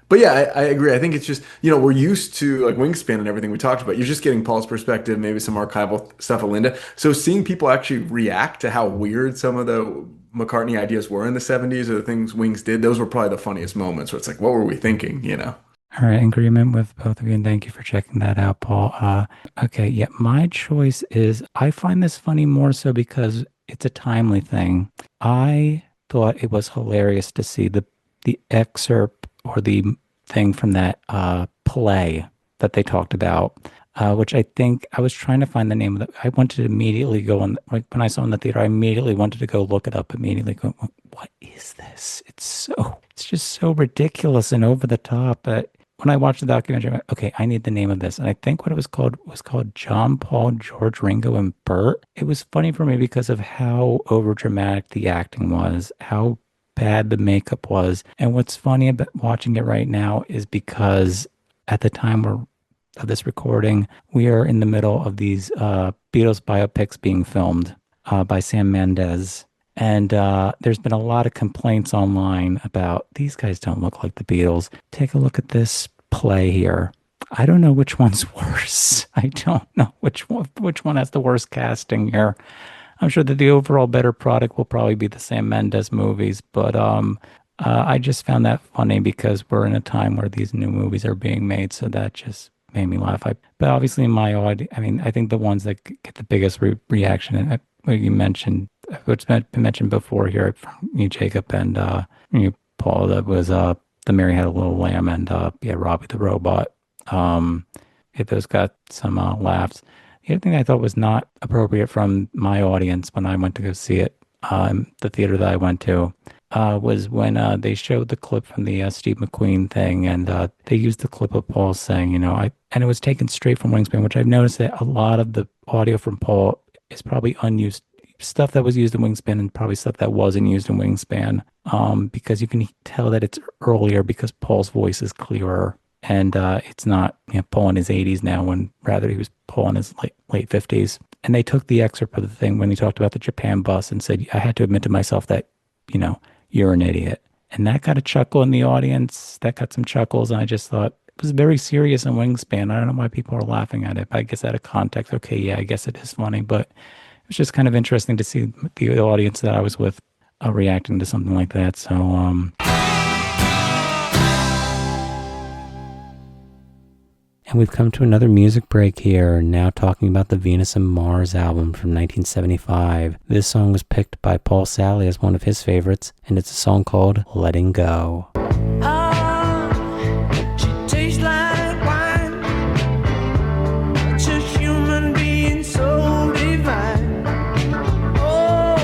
But yeah, I agree. I think it's just, we're used to like Wingspan and everything we talked about. You're just getting Paul's perspective, maybe some archival stuff of Linda. So seeing people actually react to how weird some of the McCartney ideas were in the '70s or the things Wings did, those were probably the funniest moments where it's like, what were we thinking, All right, in agreement with both of you, and thank you for checking that out, Paul. Okay, yeah, my choice is, I find this funny more so because it's a timely thing. I thought it was hilarious to see the excerpt or the thing from that play that they talked about, which I think I was trying to find the name of it. I wanted to immediately go on, like when I saw it in the theater, I immediately wanted to go look it up immediately. Go, what is this? It's just so ridiculous and over the top. But when I watched the documentary, I went, okay, I need the name of this. And I think what it was called John, Paul, George, Ringo, and Bert. It was funny for me because of how overdramatic the acting was, how bad the makeup was. And what's funny about watching it right now is because at the time of this recording, we are in the middle of these Beatles biopics being filmed by Sam Mendes. And there's been a lot of complaints online about these guys don't look like the Beatles. Take a look at this play here. I don't know which one's worse. I don't know which one has the worst casting here. I'm sure that the overall better product will probably be the Sam Mendes movies, but I just found that funny because we're in a time where these new movies are being made, so that just made me laugh. But obviously, in my audience, I mean, I think the ones that get the biggest reaction, and what you mentioned, which has been mentioned before here from you, Jacob, and you, Paul, that was the Mary Had a Little Lamb and yeah, Robbie the Robot. Um, those got some laughs. The other thing I thought was not appropriate from my audience when I went to go see it, the theater that I went to, was when they showed the clip from the Steve McQueen thing, and they used the clip of Paul saying, and it was taken straight from Wingspan, which I've noticed that a lot of the audio from Paul is probably unused stuff that was used in Wingspan and probably stuff that wasn't used in Wingspan, because you can tell that it's earlier because Paul's voice is clearer. And it's not Paul in his 80s now, when rather he was Paul in his late 50s. And they took the excerpt of the thing when he talked about the Japan bus and said, I had to admit to myself that, you're an idiot. And that got a chuckle in the audience. That got some chuckles. And I just thought it was very serious in Wingspan. I don't know why people are laughing at it, but I guess out of context, okay, yeah, I guess it is funny. But it was just kind of interesting to see the audience that I was with reacting to something like that. So, and we've come to another music break here, now talking about the Venus and Mars album from 1975. This song was picked by Paul Salley as one of his favorites, and it's a song called Letting Go. She tastes like wine. Such a human being, so divine. Oh,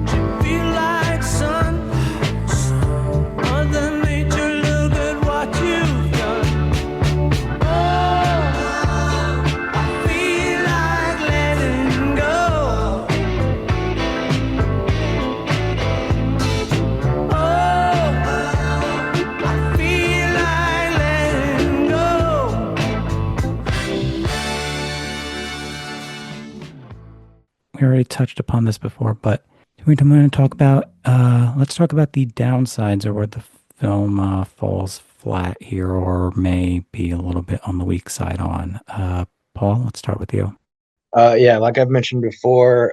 she feel like sun. Mother Nature, look at what you've done. We already touched upon this before, but do we want to talk about, let's talk about the downsides, or where the film falls flat here or may be a little bit on the weak side on. Paul, let's start with you. Yeah, like I've mentioned before,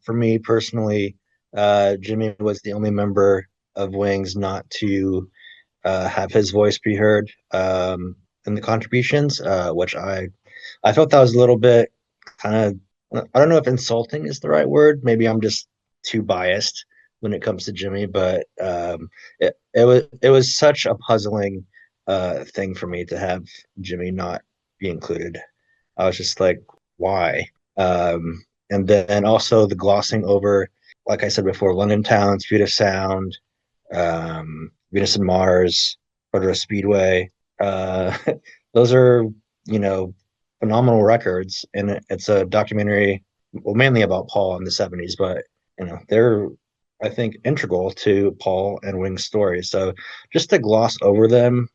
for me personally, Jimmy was the only member of Wings not to have his voice be heard in the contributions, which I felt that was a little bit kind of, I don't know if insulting is the right word. Maybe I'm just too biased when it comes to Jimmy, but it was such a puzzling thing for me to have Jimmy not be included. I was just like, why? And then also the glossing over, like I said before, London Town, Speed of Sound, Venus and Mars, Rotor Speedway. Those are, phenomenal records, and it's a documentary, well, mainly about Paul in the 70s, but they're, I think, integral to Paul and Wing's story. So just to gloss over them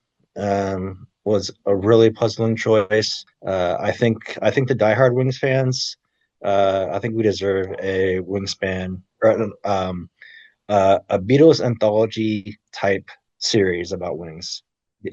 was a really puzzling choice. I think the diehard Wings fans, I think we deserve a Wingspan, or a Beatles anthology type series about Wings.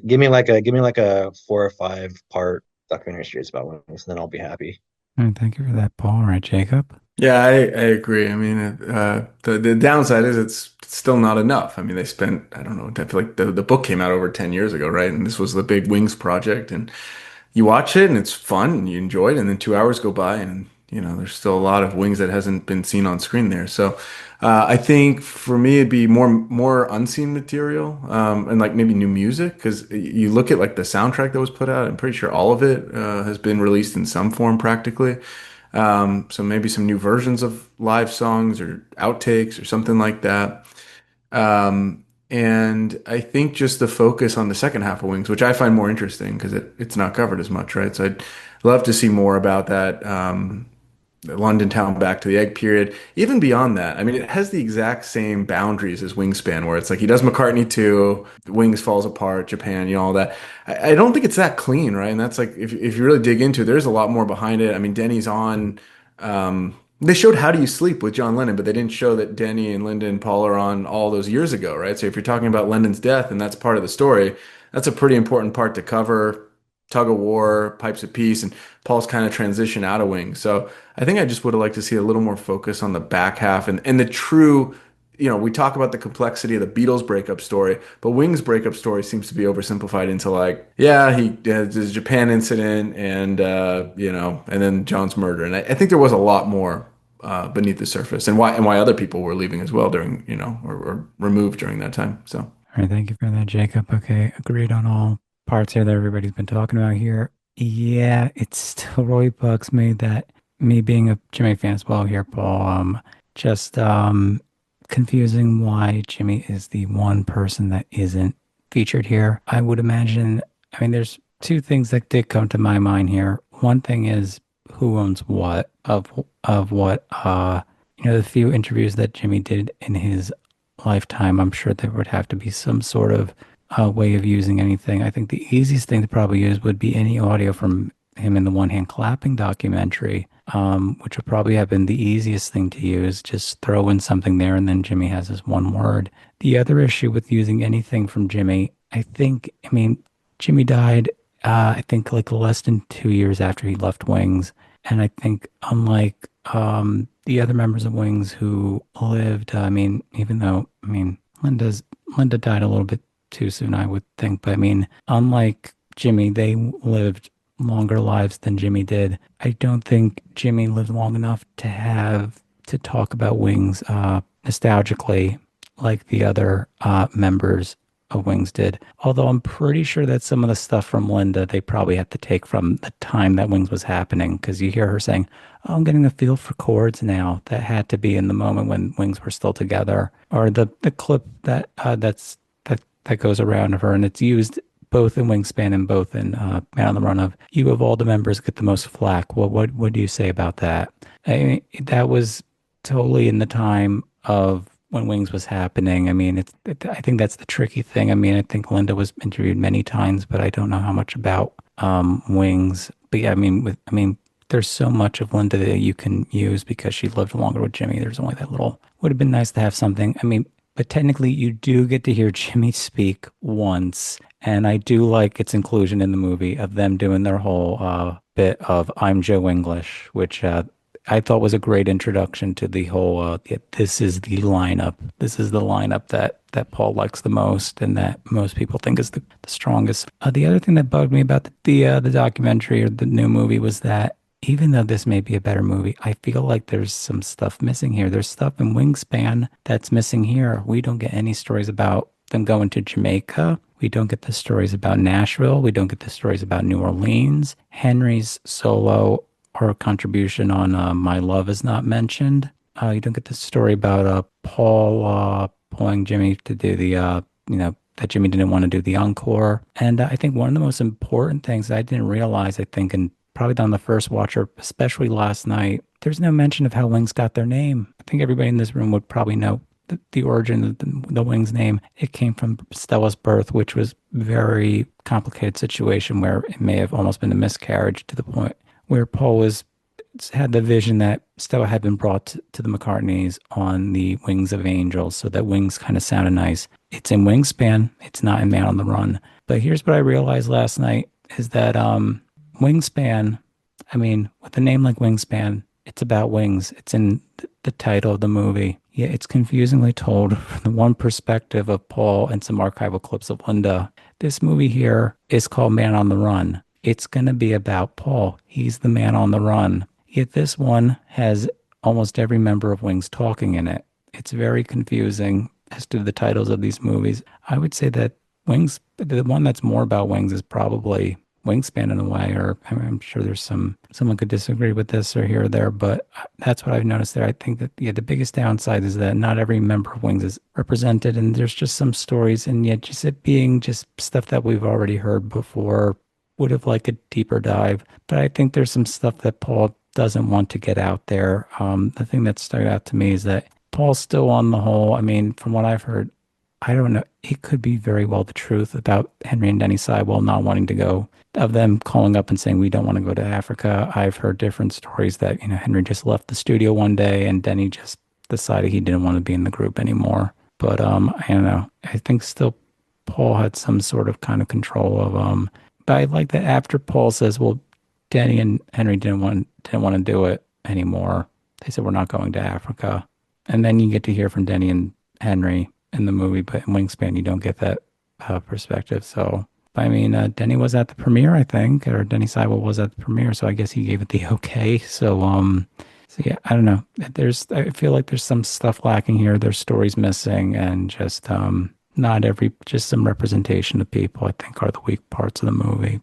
Give me like a 4 or 5 part documentary series about Wings, then I'll be happy. Thank you for that, Paul. All right, Jacob. Yeah, I agree. I mean, the downside is it's still not enough. I mean, they spent, I don't know, I feel like the book came out over 10 years ago, right? And this was the big Wings project. And you watch it and it's fun and you enjoy it. And then 2 hours go by and, there's still a lot of Wings that hasn't been seen on screen there. So I think for me, it'd be more unseen material, and like maybe new music. Because you look at like the soundtrack that was put out, I'm pretty sure all of it has been released in some form practically. So maybe some new versions of live songs or outtakes or something like that. And I think just the focus on the second half of Wings, which I find more interesting because it's not covered as much, right? So I'd love to see more about that, the London Town back to the egg period. Even beyond that, I mean, it has the exact same boundaries as Wingspan, where it's like he does McCartney 2, Wings falls apart, Japan, all that. I don't think it's that clean, right? And that's like, if you really dig into it, there's a lot more behind it. I mean, Denny's on, They showed How Do You Sleep with John Lennon, but they didn't show that Denny and Linda and Paul are on all those years ago, right? So if you're talking about Lennon's death and that's part of the story, that's a pretty important part to cover. Tug of War, Pipes of Peace, and Paul's kind of transition out of Wings. So I think I just would have liked to see a little more focus on the back half and the true, we talk about the complexity of the Beatles breakup story, but Wings breakup story seems to be oversimplified into like, yeah, he has his Japan incident and, and then John's murder. And I think there was a lot more beneath the surface and why other people were leaving as well during, or removed during that time. So. All right, thank you for that, Jacob. Okay, agreed on all parts here that everybody's been talking about here. Yeah, it still really bugs me that me being a Jimmy fan as well here, Paul, just confusing why Jimmy is the one person that isn't featured here. I would imagine, there's two things that did come to my mind here. One thing is who owns what of what, the few interviews that Jimmy did in his lifetime. I'm sure there would have to be some sort of way of using anything. I think the easiest thing to probably use would be any audio from him in the One Hand Clapping documentary, which would probably have been the easiest thing to use. Just throw in something there and then Jimmy has his one word. The other issue with using anything from Jimmy, Jimmy died, I think like less than 2 years after he left Wings. And I think unlike the other members of Wings who lived, even though, Linda died a little bit too soon, I would think. But unlike Jimmy, they lived longer lives than Jimmy did. I don't think Jimmy lived long enough to have to talk about Wings nostalgically like the other members of Wings did. Although I'm pretty sure that some of the stuff from Linda, they probably had to take from the time that Wings was happening, because you hear her saying, "Oh, I'm getting a feel for chords now." That had to be in the moment when Wings were still together. Or the clip that that goes around of her, and it's used both in Wingspan and both in Man on the Run of, "You of all the members get the most flack." Well, what do you say about that? That was totally in the time of when Wings was happening. I think that's the tricky thing. I think Linda was interviewed many times, but I don't know how much about Wings. But yeah, there's so much of Linda that you can use because she lived longer with Jimmy. There's only that little. Would have been nice to have something. But technically, you do get to hear Jimmy speak once, and I do like its inclusion in the movie of them doing their whole bit of "I'm Joe English," which I thought was a great introduction to the whole. This is the lineup. This is the lineup that Paul likes the most, and that most people think is the strongest. The other thing that bugged me about the documentary or the new movie was that, even though this may be a better movie, I feel like there's some stuff missing here. There's stuff in Wingspan that's missing here. We don't get any stories about them going to Jamaica. We don't get the stories about Nashville. We don't get the stories about New Orleans. Henry's solo or contribution on My Love is not mentioned. You don't get the story about Paul pulling Jimmy to do the, that Jimmy didn't want to do the encore. And I think one of the most important things that I didn't realize, and probably on the first watch, or especially last night, there's no mention of how Wings got their name. I think everybody in this room would probably know the origin of the Wings name. It came from Stella's birth, which was a very complicated situation where it may have almost been a miscarriage, to the point where Paul had the vision that Stella had been brought to the McCartneys on the wings of angels, so that Wings kind of sounded nice. It's in Wingspan. It's not in Man on the Run. But here's what I realized last night is that Wingspan, with a name like Wingspan, it's about wings. It's in the title of the movie. Yeah, it's confusingly told from the one perspective of Paul and some archival clips of Linda. This movie here is called Man on the Run. It's going to be about Paul. He's the man on the run. Yet this one has almost every member of Wings talking in it. It's very confusing as to the titles of these movies. I would say that Wings, the one that's more about Wings, is probably Wingspan in a way, or I'm sure there's someone could disagree with this or here or there, but that's what I've noticed there. I think that the biggest downside is that not every member of Wings is represented, and there's just some stories, and yet just it being just stuff that we've already heard before, would have liked a deeper dive. But I think there's some stuff that Paul doesn't want to get out there. The thing that stuck out to me is that Paul's still on the whole. From what I've heard, I don't know. It could be very well the truth about Henry and Denny Seiwell not wanting to go, of them calling up and saying, we don't want to go to Africa. I've heard different stories that, Henry just left the studio one day and Denny just decided he didn't want to be in the group anymore. But I don't know. I think still Paul had some sort of kind of control of but I like that after Paul says, well, Denny and Henry didn't want to do it anymore. They said we're not going to Africa. And then you get to hear from Denny and Henry in the movie, but in Wingspan, you don't get that perspective. So, I mean, Denny was at the premiere, I think, or Denny Seiwell was at the premiere, so I guess he gave it the okay. So yeah, I don't know. I feel like there's some stuff lacking here. There's stories missing, and just just some representation of people, I think, are the weak parts of the movie.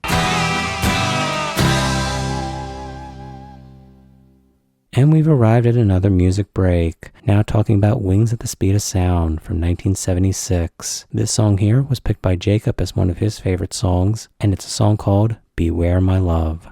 And we've arrived at another music break, now talking about Wings at the Speed of Sound from 1976. This song here was picked by Jacob as one of his favorite songs, and it's a song called Beware My Love.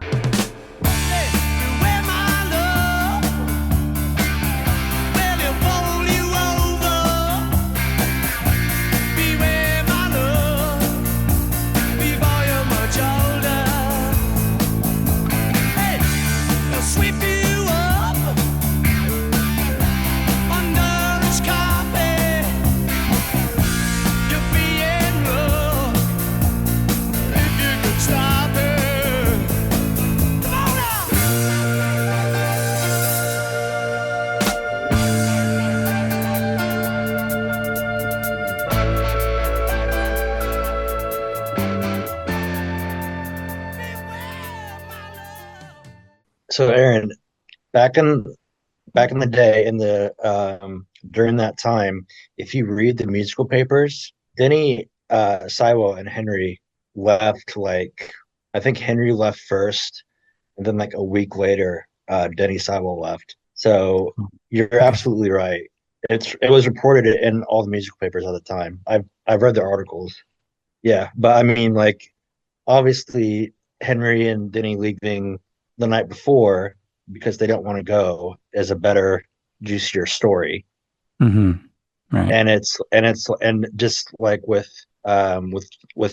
So Aaron, back in the day, in the during that time, if you read the musical papers, Denny Seiwell and Henry left, like, I think Henry left first, and then like a week later, Denny Seiwell left. So you're absolutely right. It was reported in all the musical papers at the time. I've read the articles. Yeah, but I mean, like, obviously Henry and Denny leaving the night before because they don't want to go is a better, juicier story. Mm-hmm. Right. And just like with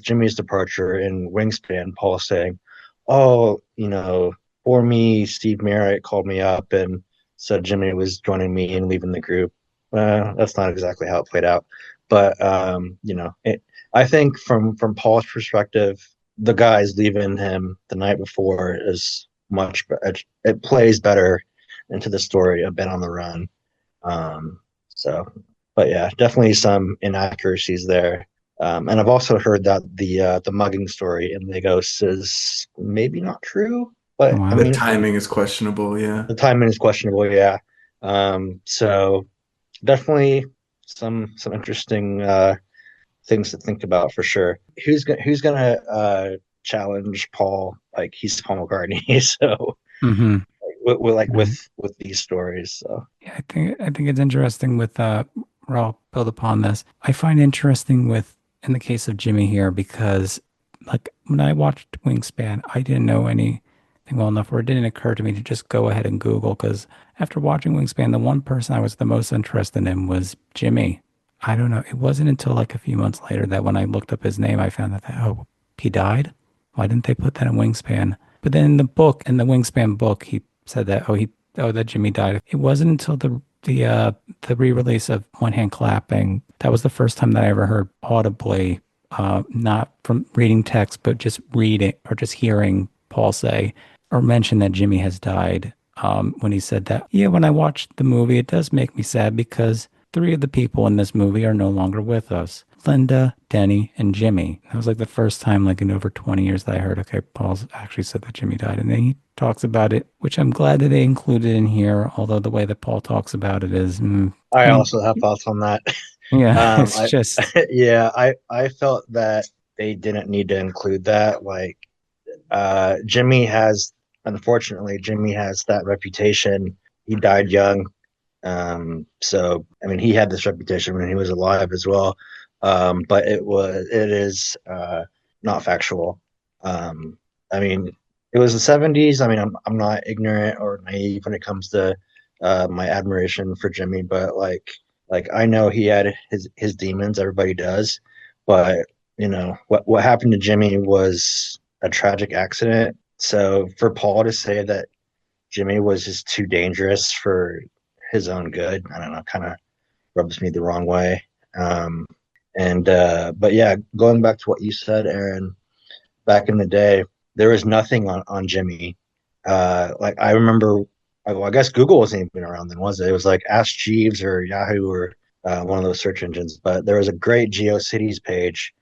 Jimmy's departure in Wingspan, Paul saying, "Oh, for me, Steve Merritt called me up and said Jimmy was joining me and leaving the group." That's not exactly how it played out, but I think from Paul's perspective, the guys leaving him the night before is much better. It plays better into the story of Ben on the Run. But yeah, definitely some inaccuracies there. And I've also heard that the mugging story in Lagos is maybe not true, but Wow. I mean, The timing is questionable, yeah. the timing is questionable, yeah. So definitely some interesting things to think about for sure. Who's gonna challenge Paul? Like, he's Paul McCartney, so Mm-hmm. with these stories. So Yeah, I think it's interesting with or I'll build upon this. I find interesting in the case of Jimmy here because, like, when I watched Wingspan, I didn't know anything well enough, or it didn't occur to me to just go ahead and Google, because after watching Wingspan, the one person I was the most interested in was Jimmy. I don't know. It wasn't until like a few months later that when I looked up his name, I found out that, oh, he died? Why didn't they put that in Wingspan? But then in the Wingspan book, he said that, that Jimmy died. It wasn't until the re-release of One Hand Clapping, that was the first time that I ever heard audibly, not from reading text, but just reading or just hearing Paul say or mention that Jimmy has died. When he said that, yeah, when I watched the movie, it does make me sad because 3 of the people in this movie are no longer with us. Linda, Denny, and Jimmy. That was like the first time, like, in over 20 years that I heard, okay, Paul's actually said that Jimmy died. And then he talks about it, which I'm glad that they included in here, although the way that Paul talks about it is... I also have thoughts on that. Yeah, it's just... Yeah, I felt that they didn't need to include that. Like, unfortunately, Jimmy has that reputation. He died young. So, I mean, he had this reputation when he was alive as well. But it is not factual. I mean, it was the 70s. I mean, I'm not ignorant or naive when it comes to my admiration for Jimmy, but like, Like I know he had his demons, everybody does, but what happened to Jimmy was a tragic accident. So for Paul to say that Jimmy was just too dangerous for his own good, I don't know, kind of rubs me the wrong way. Um, but yeah, going back to what you said, Aaron, back in the day, there was nothing on Jimmy. Like I remember, well, I guess Google wasn't even around then, was it? It was like Ask Jeeves or Yahoo or one of those search engines. But there was a great GeoCities page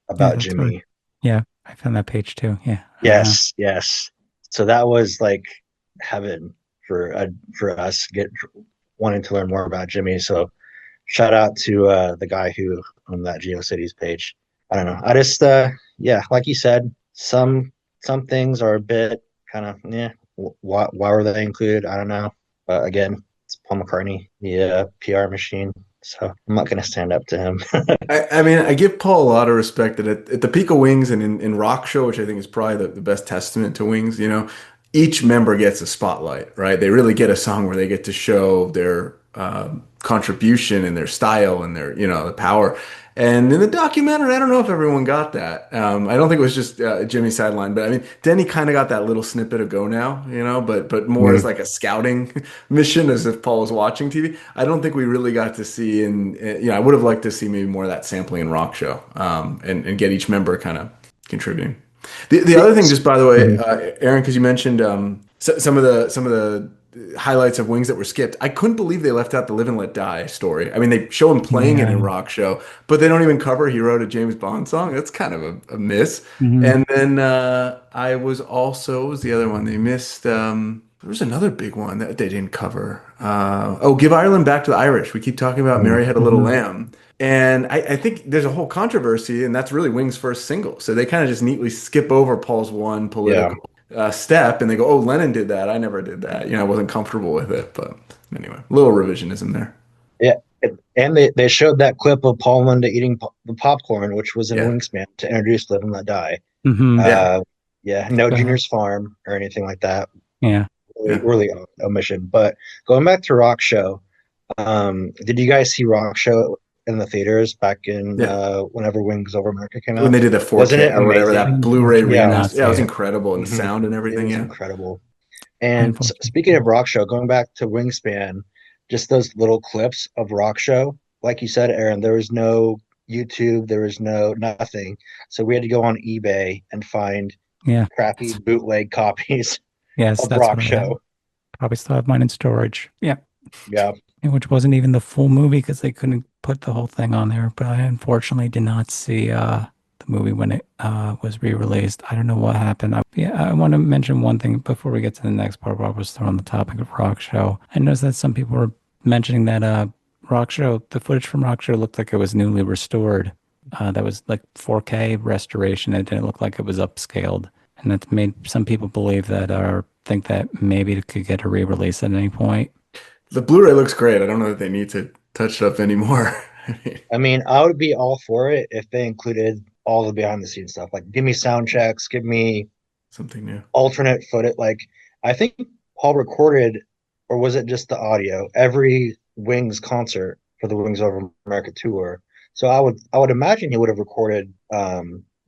Yeah, about that's right. Jimmy. Yeah, I found that page too. Yeah. Yes, yes. So that was like heaven for us wanting to learn more about Jimmy. So shout out to the guy who owned that GeoCities page. I don't know. I just yeah, like you said, some things are a bit kind of yeah. Why were they included? I don't know. But again, it's Paul McCartney, the PR machine. So I'm not going to stand up to him. I mean, I give Paul a lot of respect that at the peak of Wings and in Rock Show, which I think is probably the best testament to Wings, each member gets a spotlight, right? They really get a song where they get to show their contribution and their style and their, the power. And in the documentary, I don't know if everyone got that. I don't think it was just Jimmy Sideline, but I mean, Denny kind of got that little snippet of Go Now, but more as like a scouting mission as if Paul was watching TV. I don't think we really got to see, I would have liked to see maybe more of that sampling in Rock Show, and get each member kind of contributing. The other thing, just by the way, Aaron, because you mentioned some of the highlights of Wings that were skipped. I couldn't believe they left out the Live and Let Die story. I mean, they show him playing it in Rock Show, but they don't even cover he wrote a James Bond song. That's kind of a miss. And then I was also, what was the other one they missed? There was another big one that they didn't cover. Give Ireland Back to the Irish. We keep talking about Mary Had a Little Lamb. And I think there's a whole controversy, and that's really Wings' first single. So they kind of just neatly skip over Paul's one political step, and they go, "Oh, Lennon did that. I never did that. I wasn't comfortable with it." But anyway, a little revisionism there. Yeah, and they showed that clip of Paul Linda eating the popcorn, which was in Wingspan to introduce Live and Let Die. No Junior's Farm or anything like that. Really omission. But going back to Rock Show, did you guys see Rock Show in the theaters back in whenever Wings Over America came out? When they did the 4K, wasn't it or whatever, that Blu-ray remix. Yeah, it was incredible. And the sound and everything. It was incredible. And speaking of Rock Show, going back to Wingspan, just those little clips of Rock Show, like you said, Aaron, there was no YouTube, there was nothing. So we had to go on eBay and find crappy bootleg copies of Rock Show. Probably still have mine in storage. Yeah. Yeah. Which wasn't even the full movie because they couldn't put the whole thing on there. But I unfortunately did not see the movie when it was re-released. I don't know what happened. I want to mention one thing before we get to the next part while we're still on the topic of Rock Show. I noticed that some people were mentioning that Rock Show, the footage from Rock Show looked like it was newly restored. That was like 4K restoration. It didn't look like it was upscaled. And that made some people believe that or think that maybe it could get a re-release at any point. The Blu-ray looks great. I don't know that they need to touch it up anymore. I mean, I would be all for it if they included all the behind-the-scenes stuff. Like, give me sound checks, give me something new, alternate footage. Like, I think Paul recorded, or was it just the audio, every Wings concert for the Wings Over America tour. So I would imagine he would have recorded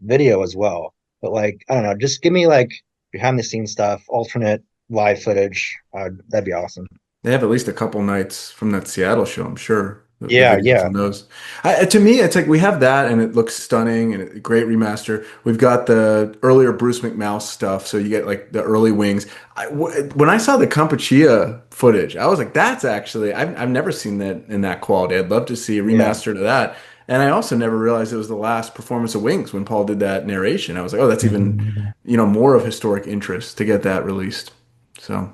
video as well. But like, I don't know, just give me like behind-the-scenes stuff, alternate live footage. That'd be awesome. They have at least a couple nights from that Seattle show, I'm sure. Yeah. Those. To me, it's like we have that, and it looks stunning and a great remaster. We've got the earlier Bruce McMouse stuff, so you get like the early Wings. When I saw the Kampuchea footage, I was like, "That's actually I've never seen that in that quality. I'd love to see a remaster to that." And I also never realized it was the last performance of Wings when Paul did that narration. I was like, "Oh, that's even more of historic interest to get that released." So.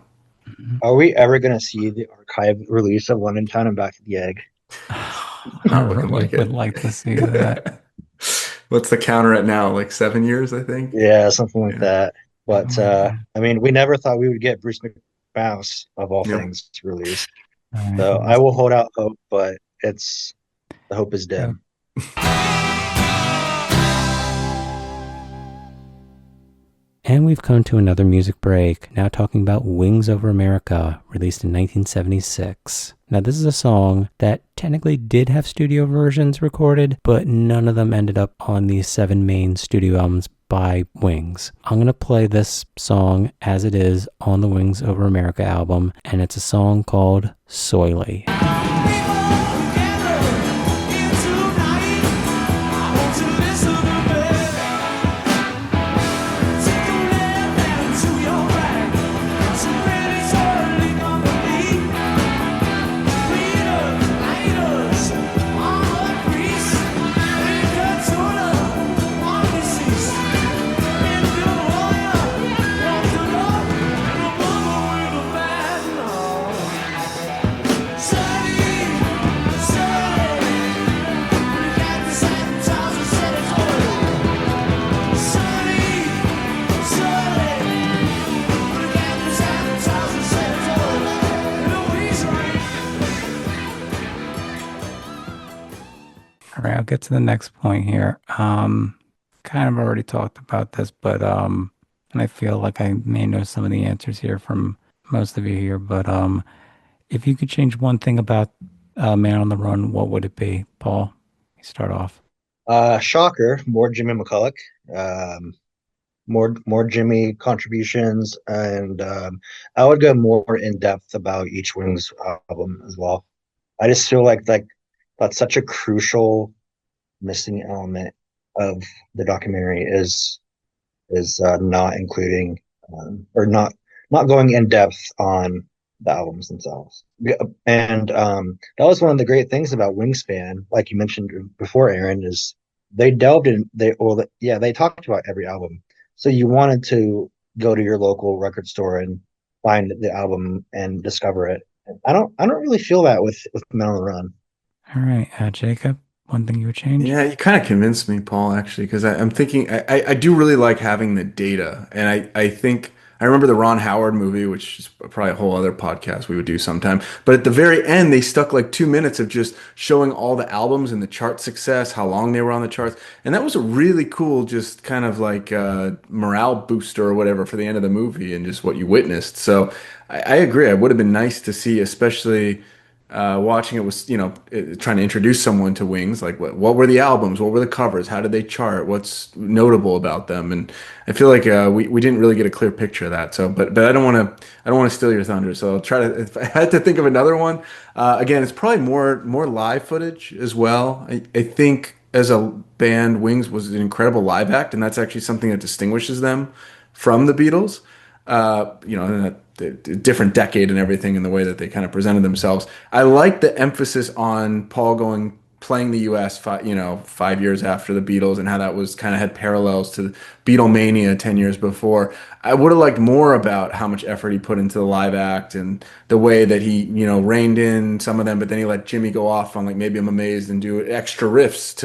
Are we ever going to see the archive release of London Town and Back to the Egg? I really would like to see that. What's the counter at now? Like 7 years, I think? Yeah, something like that. But, I mean, we never thought we would get Bruce McMouse, of all things, released. So I will hold out hope, but the hope is dim. And we've come to another music break, now talking about Wings Over America, released in 1976. Now, this is a song that technically did have studio versions recorded, but none of them ended up on the 7 main studio albums by Wings. I'm going to play this song as it is on the Wings Over America album, and it's a song called Soily. All right, I'll get to the next point here. Kind of already talked about this, but and I feel like I may know some of the answers here from most of you here, but if you could change one thing about Man on the Run, what would it be, Paul? You start off. Shocker, more Jimmy McCulloch, um, more Jimmy contributions, and I would go more in depth about each Wings album as well. I just feel like that's such a crucial missing element of the documentary is not including or not going in depth on the albums themselves. Yeah, and that was one of the great things about Wingspan, like you mentioned before, Aaron, is they delved in they talked about every album. So you wanted to go to your local record store and find the album and discover it. I don't really feel that with Men on the Run. All right, Jacob, one thing you would change? Yeah, you kind of convinced me, Paul, actually, because I'm thinking I do really like having the data. And I think I remember the Ron Howard movie, which is probably a whole other podcast we would do sometime. But at the very end, they stuck like 2 minutes of just showing all the albums and the chart success, how long they were on the charts. And that was a really cool, just kind of like morale booster or whatever for the end of the movie and just what you witnessed. So I agree. It would have been nice to see, especially watching it was, trying to introduce someone to Wings, like what were the albums, what were the covers, how did they chart, what's notable about them, and I feel like we didn't really get a clear picture of that. So, but I don't want to steal your thunder. So I'll try to. If I had to think of another one, again, it's probably more live footage as well. I think as a band, Wings was an incredible live act, and that's actually something that distinguishes them from the Beatles. In a different decade and everything in the way that they kind of presented themselves. I like the emphasis on Paul playing the U.S. 5 years after the Beatles and how that was kind of had parallels to Beatlemania 10 years before. I would have liked more about how much effort he put into the live act and the way that he, reined in some of them, but then he let Jimmy go off on like Maybe I'm Amazed and do extra riffs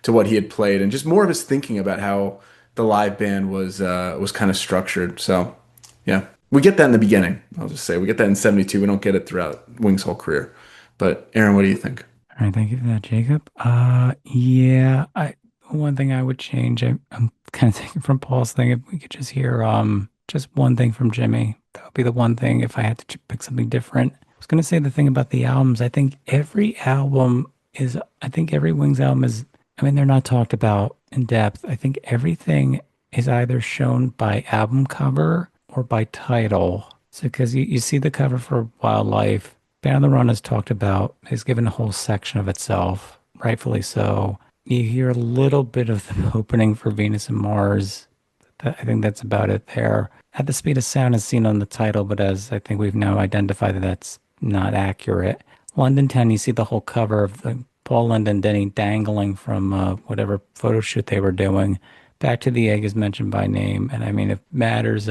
to what he had played and just more of his thinking about how the live band was kind of structured. So, yeah. We get that in the beginning. I'll just say we get that in 72. We don't get it throughout Wings' whole career. But Aaron, what do you think? All right, thank you for that, Jacob. One thing I would change, I'm kind of thinking from Paul's thing, if we could just hear just one thing from Jimmy, that would be the one thing if I had to pick something different. I was going to say the thing about the albums. I think every Wings album is, they're not talked about in depth. I think everything is either shown by album cover or by title. So because you see the cover for Wildlife, Band on the Run is talked about, is given a whole section of itself, rightfully so. You hear a little bit of the opening for Venus and Mars. I think that's about it there. At the Speed of Sound is seen on the title, but as I think we've now identified that that's not accurate. London 10, you see the whole cover of Paul, Linda, and Denny dangling from whatever photo shoot they were doing. Back to the Egg is mentioned by name. And if matters,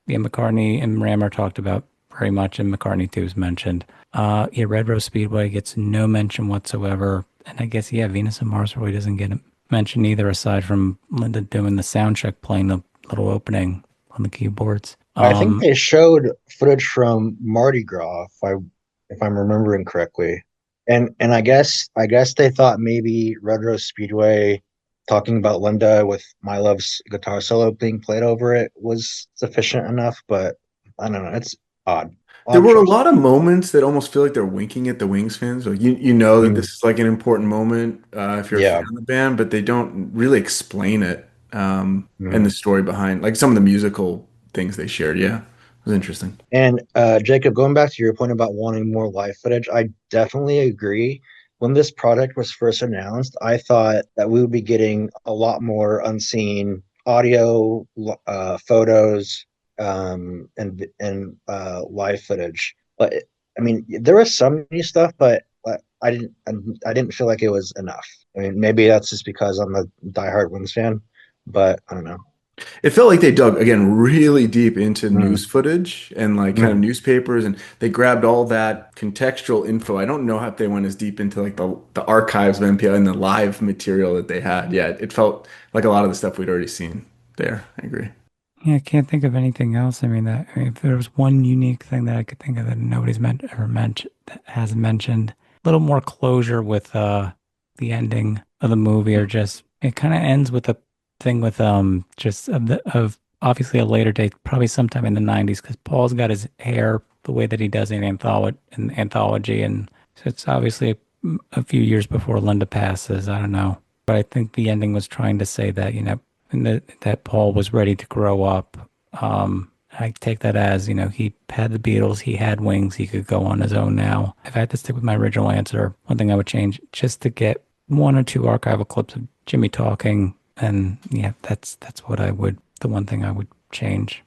McCartney and Ram are talked about very much, and McCartney 2 is mentioned. Red Rose Speedway gets no mention whatsoever. And I guess, Venus and Mars really doesn't get mentioned either, aside from Linda doing the sound check, playing the little opening on the keyboards. I think they showed footage from Mardi Gras, if I'm remembering correctly. And I guess they thought maybe Red Rose Speedway talking about Linda with My Love's guitar solo being played over it was sufficient enough, but I don't know. It's odd. There Odd were a choice. lot of moments that almost feel like they're winking at the Wings fans. Like you know that Mm, this is like an important moment if you're a yeah. fan of the band, but they don't really explain it and the Mm. story behind like some of the musical things they shared. Yeah, it was interesting. And Jacob, going back to your point about wanting more live footage, I definitely agree. When this product was first announced, I thought that we would be getting a lot more unseen audio, photos, and live footage. But I mean, there was some new stuff, but I didn't feel like it was enough. I mean, maybe that's just because I'm a diehard Wings fan, but I don't know. It felt like they dug again really deep into Mm, news footage and like kind of mm. newspapers, and they grabbed all that contextual info. I don't know if they went as deep into like the archives of MPL and the live material that they had. Yeah, it felt like a lot of the stuff we'd already seen there. I agree. Yeah, I can't think of anything else. I mean, if there was one unique thing that I could think of that nobody's ever mentioned, that hasn't mentioned, a little more closure with the ending of the movie, or just it kind of ends with a thing with just of obviously a later date, probably sometime in the 90s, because Paul's got his hair the way that he does in anthology, and so it's obviously a few years before Linda passes. I don't know, but I think the ending was trying to say that, and that Paul was ready to grow up. I take that as, he had the Beatles, he had Wings, he could go on his own now. If I had to stick with my original answer, one thing I would change just to get one or two archival clips of Jimmy talking, and yeah, that's what the one thing I would change.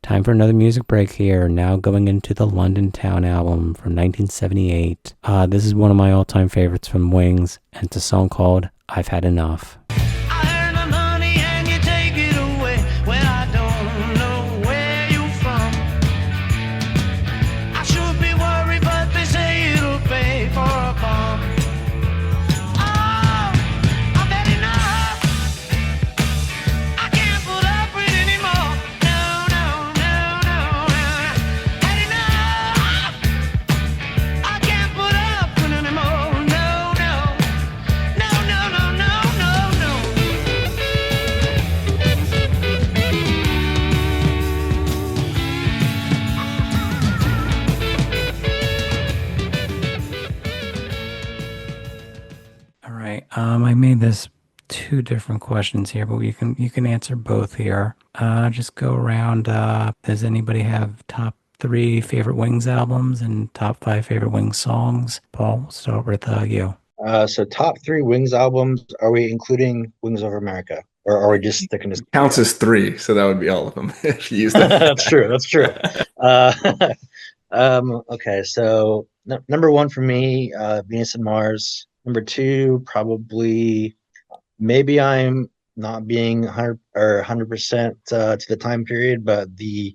Time for another music break here. Now going into the London Town album from 1978. This is one of my all-time favorites from Wings, and it's a song called I've Had Enough. I earn the money and you take it away. Well, I don't know where you're from. I should be worried, but they say it'll pay for a bomb. Oh, I've had enough. I can't put up with it anymore. No, no, no, no, no. Had enough. I can't put up with it anymore. No, no. No, no, no, no, no, no. All right. I made this two different questions here, but you can answer both here. Just go around. Does anybody have top three favorite Wings albums and top five favorite Wings songs? Paul, we'll start with you. So top three Wings albums, are we including Wings Over America? Or are we just sticking to Counts studio? as three, so that would be all of them if you use that. That's true. That's true. Uh, okay, so number one for me, Venus and Mars. Number two, probably maybe I'm not being 100% to the time period, but the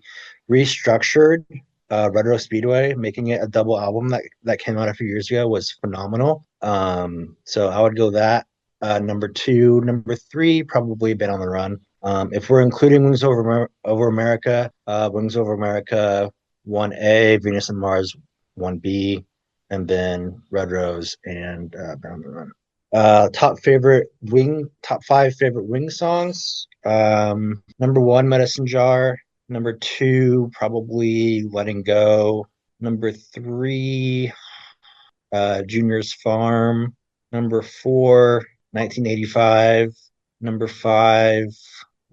restructured Retro Speedway, making it a double album that came out a few years ago was phenomenal. So I would go that. Number two, number three, probably Been on the Run. If we're including Over America, Wings Over America 1A, Venus and Mars 1B, and then Red Rose and Been on the Run. Top five favorite Wing songs. Number one, Medicine Jar. Number two, probably Letting Go. Number three, Junior's Farm. Number four, 1985. Number five,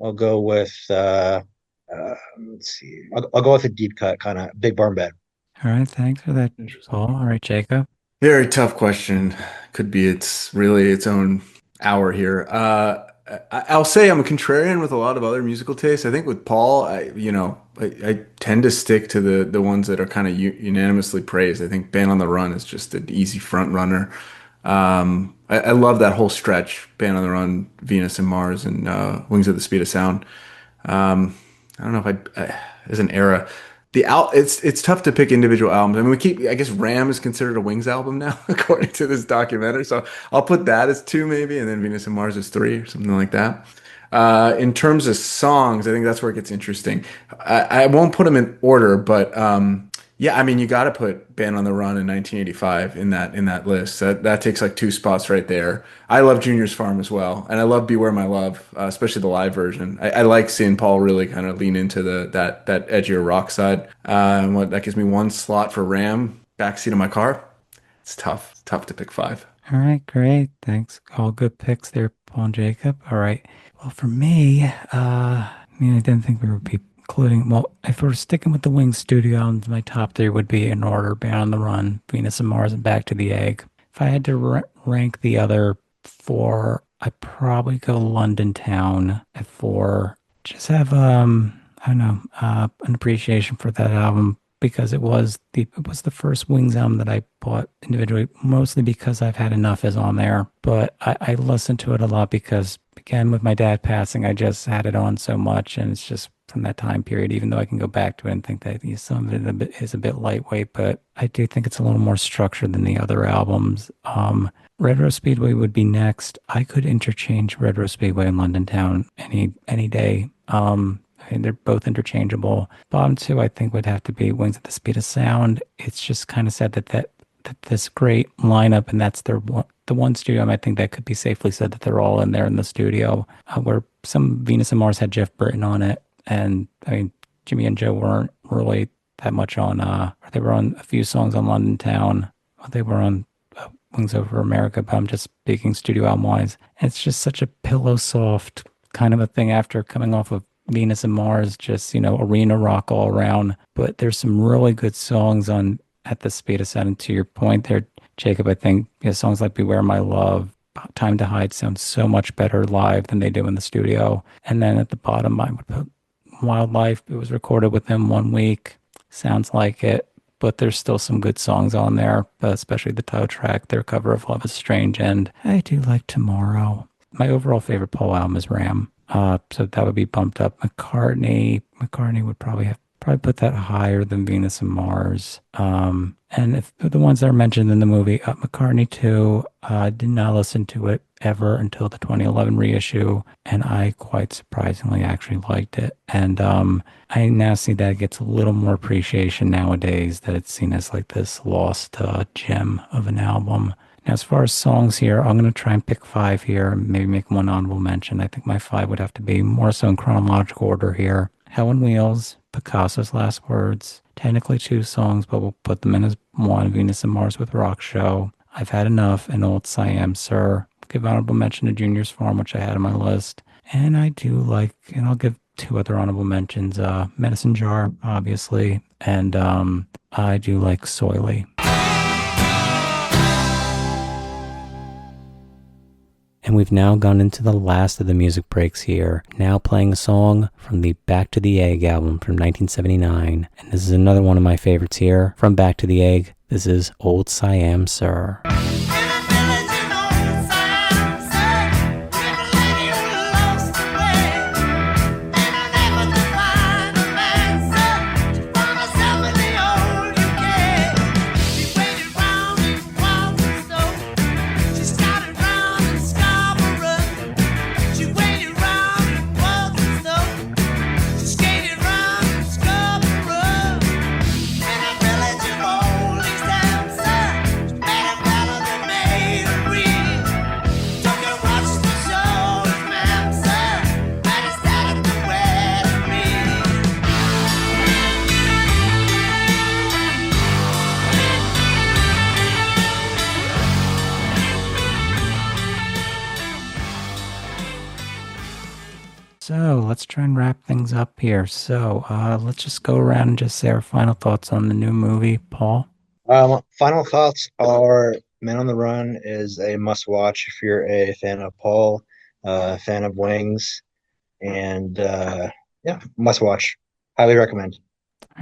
I'll go with let's see. I'll go with a deep cut, kind of Big Barn Bed. All right. Thanks for that, Interesting. Paul. All right, Jacob. Very tough question. Could be it's really its own hour here. I'll say I'm a contrarian with a lot of other musical tastes. I think with Paul, I tend to stick to the ones that are kind of unanimously praised. I think Band on the Run is just an easy front runner. I love that whole stretch, Band on the Run, Venus and Mars, and Wings at the Speed of Sound. I don't know if as an era. It's tough to pick individual albums. I mean, I guess Ram is considered a Wings album now, according to this documentary. So I'll put that as two maybe, and then Venus and Mars as three or something like that. In terms of songs, I think that's where it gets interesting. I won't put them in order, but Yeah, I mean, you got to put Band on the Run in 1985 in that list. That takes like two spots right there. I love Junior's Farm as well, and I love Beware My Love, especially the live version. I like seeing Paul really kind of lean into that edgier rock side. And what that gives me one slot for Ram, backseat of my car. It's tough. It's tough to pick five. All right, great. Thanks. All good picks there, Paul and Jacob. All right. Well, for me, I didn't think we would be including, well, if we're sticking with the Wings studio albums, my top three would be in order: Band on the Run, Venus and Mars, and Back to the Egg. If I had to rank the other four, I'd probably go London Town at four. Just have, I don't know, an appreciation for that album because it was the first Wings album that I bought individually, mostly because I've Had Enough is on there. But I listened to it a lot because, again, with my dad passing, I just had it on so much, and it's just from that time period. Even though I can go back to it and think that some of it is a bit lightweight, but I do think it's a little more structured than the other albums. Retro Speedway would be next. I could interchange Retro Speedway and London Town any day. And they're both interchangeable. Bottom two, I think, would have to be Wings at the Speed of Sound. It's just kind of sad that this great lineup, and that's the one studio, I think that could be safely said that they're all in there in the studio, where some Venus and Mars had Jeff Britton on it, and I mean Jimmy and Joe weren't really that much on. Or they were on a few songs on London Town. They were on Wings Over America, but I'm just speaking studio album wise. And it's just such a pillow soft kind of a thing after coming off of Venus and Mars, just, arena rock all around. But there's some really good songs on At the Speed of Sound. And to your point there, Jacob, I think songs like Beware My Love, Time to Hide sound so much better live than they do in the studio. And then at the bottom, I would put Wildlife. It was recorded within 1 week. Sounds like it. But there's still some good songs on there, especially the title track, their cover of Love is Strange, and I do like Tomorrow. My overall favorite Paul album is Ram. So that would be bumped up. McCartney would probably put that higher than Venus and Mars. And if the ones that are mentioned in the movie, McCartney too, did not listen to it ever until the 2011 reissue, and I quite surprisingly actually liked it. And I now see that it gets a little more appreciation nowadays, that it's seen as like this lost gem of an album. Now, as far as songs here, I'm going to try and pick five here, maybe make one honorable mention. I think my five would have to be more so in chronological order here. Hell on Wheels, Picasso's Last Words, technically two songs, but we'll put them in as one, Venus and Mars with Rock Show, I've Had Enough, and Old Siam Sir. Give honorable mention to Junior's Farm, which I had on my list. And I do like, and I'll give two other honorable mentions, Medicine Jar, obviously, and I do like Soily. And we've now gone into the last of the music breaks here, now playing a song from the Back to the Egg album from 1979. And this is another one of my favorites here from Back to the Egg. This is Old Siam Sir. So let's try and wrap things up here. So let's just go around and just say our final thoughts on the new movie, Paul. Final thoughts are Men on the Run is a must watch if you're a fan of Paul, a fan of Wings, and yeah, must watch. Highly recommend.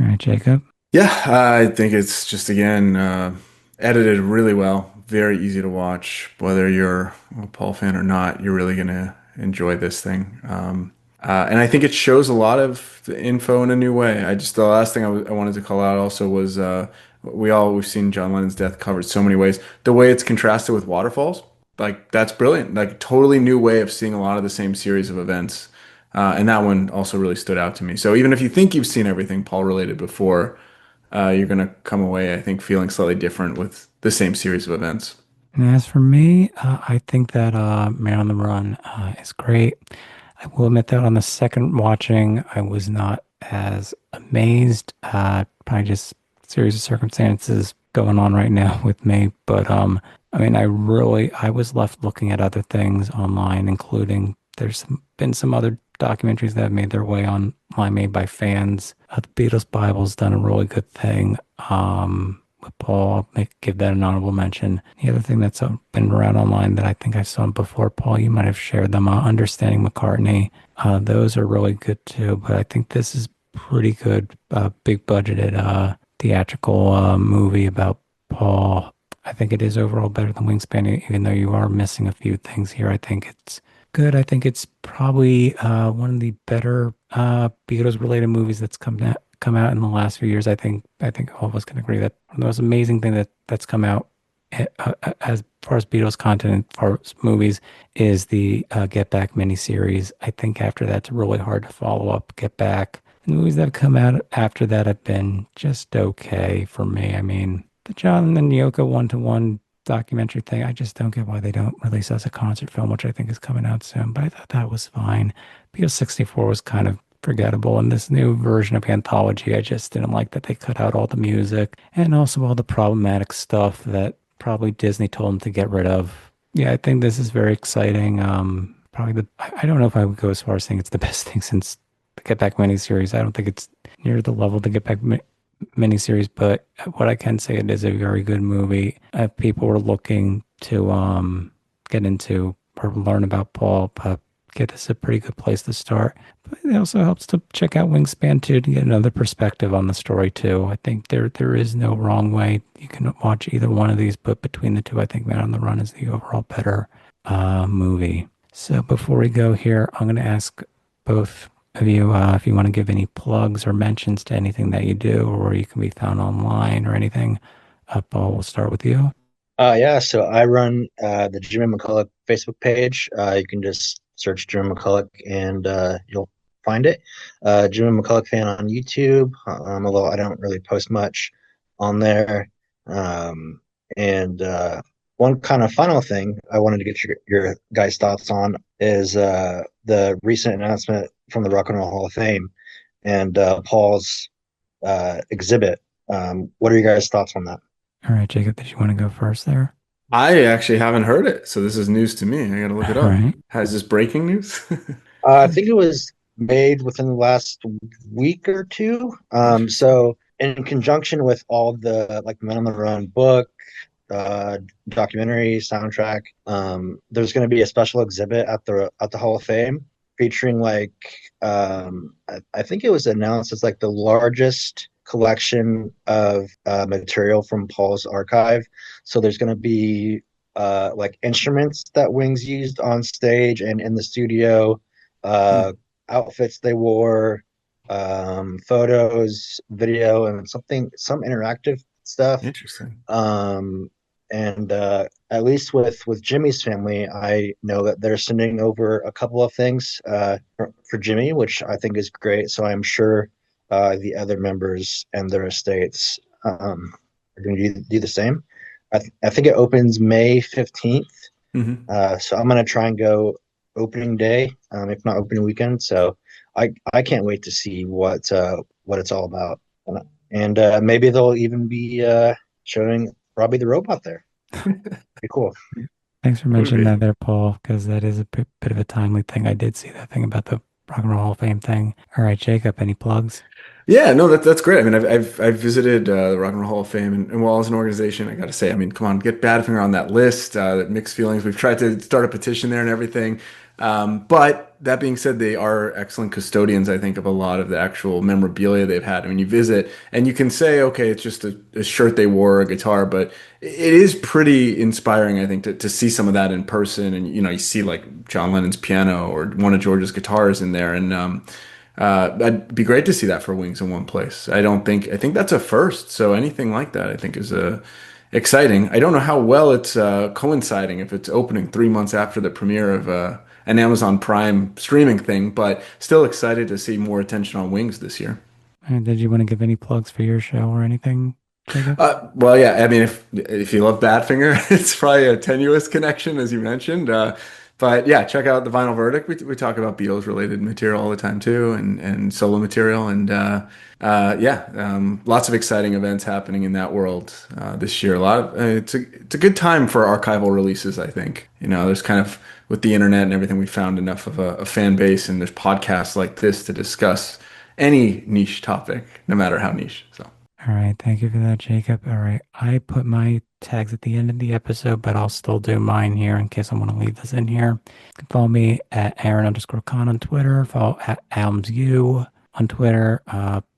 All right, Jacob. Yeah, I think it's just, again, edited really well. Very easy to watch. Whether you're a Paul fan or not, you're really going to enjoy this thing. And I think it shows a lot of the info in a new way. The last thing I wanted to call out also was we've seen John Lennon's death covered so many ways. The way it's contrasted with Waterfalls, like, that's brilliant. Like, totally new way of seeing a lot of the same series of events. And that one also really stood out to me. So even if you think you've seen everything Paul related before, you're going to come away, I think, feeling slightly different with the same series of events. And as for me, I think that Man on the Run is great. I will admit that on the second watching, I was not as amazed. Probably just a series of circumstances going on right now with me. But I mean, I was left looking at other things online, including been some other documentaries that have made their way online made by fans. The Beatles Bible's done a really good thing. With Paul, give that an honorable mention. The other thing that's been around online that I think I saw before, Paul, you might have shared them, Understanding McCartney. Those are really good too, but I think this is pretty good, big budgeted theatrical movie about Paul. I think it is overall better than Wingspan, even though you are missing a few things here. I think it's good. I think it's probably one of the better Beatles related movies that's come out in the last few years. I think all of us can agree that one of the most amazing thing that's come out as far as Beatles content, as far as movies, is the Get Back miniseries. I think after that's really hard to follow up Get Back. The movies that have come out after that have been just okay for me. I mean, the John and Yoko one-to-one documentary thing, I just don't get why they don't release as a concert film, which I think is coming out soon. But I thought that was fine. Because 64 was kind of forgettable. And this new version of Anthology, I just didn't like that they cut out all the music and also all the problematic stuff that probably Disney told them to get rid of. Yeah, I think this is very exciting. Probably I don't know if I would go as far as saying it's the best thing since the Get Back miniseries. I don't think it's near the level of the Get Back miniseries, but what I can say, it is a very good movie. If people were looking to get into or learn about Paul, get this a pretty good place to start. But it also helps to check out Wingspan too to get another perspective on the story too. I think there is no wrong way. You can watch either one of these, but between the two, I think Man on the Run is the overall better movie. So before we go here, I'm going to ask both of you if you want to give any plugs or mentions to anything that you do or where you can be found online or anything. Paul, we'll start with you. Yeah, so I run the Jimmy McCulloch Facebook page. You can just search Jimmy McCulloch and you'll find it. Jimmy McCulloch fan on YouTube, although I don't really post much on there. And one kind of final thing I wanted to get your guys' thoughts on is the recent announcement from the Rock and Roll Hall of Fame and Paul's exhibit. What are your guys' thoughts on that? All right, Jacob, did you want to go first there? I actually haven't heard it, so this is news to me. I got to look it All up. right. Has this breaking news? I think it was made within the last week or two. So in conjunction with all the like Men on the Run book, documentary, soundtrack, there's going to be a special exhibit at the Hall of Fame featuring like I think it was announced as like the largest collection of material from Paul's archive. So there's going to be like instruments that Wings used on stage and in the studio, outfits they wore, photos, video, and some interactive stuff. Interesting. And at least with Jimmy's family, I know that they're sending over a couple of things for Jimmy, which I think is great. So I'm sure the other members and their estates are going to do the same. I think it opens May 15th. So I'm going to try and go opening day, if not opening weekend. So I can't wait to see what it's all about. And maybe they'll even be showing Robbie the Robot there. Be cool. Thanks for mentioning that there, Paul, because that is a bit of a timely thing. I did see that thing about the Rock and Roll Hall of Fame thing. All right, Jacob, any plugs? Yeah, no, that's great. I mean, I've visited the Rock and Roll Hall of Fame, and while as an organization, I got to say, I mean, come on, get Badfinger on that list. Mixed feelings. We've tried to start a petition there and everything. But that being said, they are excellent custodians, I think, of a lot of the actual memorabilia they've had. I mean, you visit and you can say, okay, it's just a shirt they wore, a guitar, but it is pretty inspiring, I think, to see some of that in person. And, you know, you see like John Lennon's piano or one of George's guitars in there. And that'd be great to see that for Wings in one place. I think that's a first. So anything like that, I think is exciting. I don't know how well it's coinciding if it's opening 3 months after the premiere of an Amazon Prime streaming thing, but still excited to see more attention on Wings this year. Did you want to give any plugs for your show or anything, Jacob? Well, yeah. I mean, if you love Badfinger, it's probably a tenuous connection, as you mentioned. But yeah, check out the Vinyl Verdict. We talk about Beatles related material all the time too, and solo material, and yeah, lots of exciting events happening in that world this year. A lot of it's a good time for archival releases. I think there's kind of with the internet and everything, we found enough of a fan base, and there's podcasts like this to discuss any niche topic, no matter how niche. So. All right, thank you for that, Jacob. All right, I put my tags at the end of the episode, but I'll still do mine here in case I want to leave this in here. You can follow me at Aaron_Conn on Twitter, follow at AlmsU on Twitter,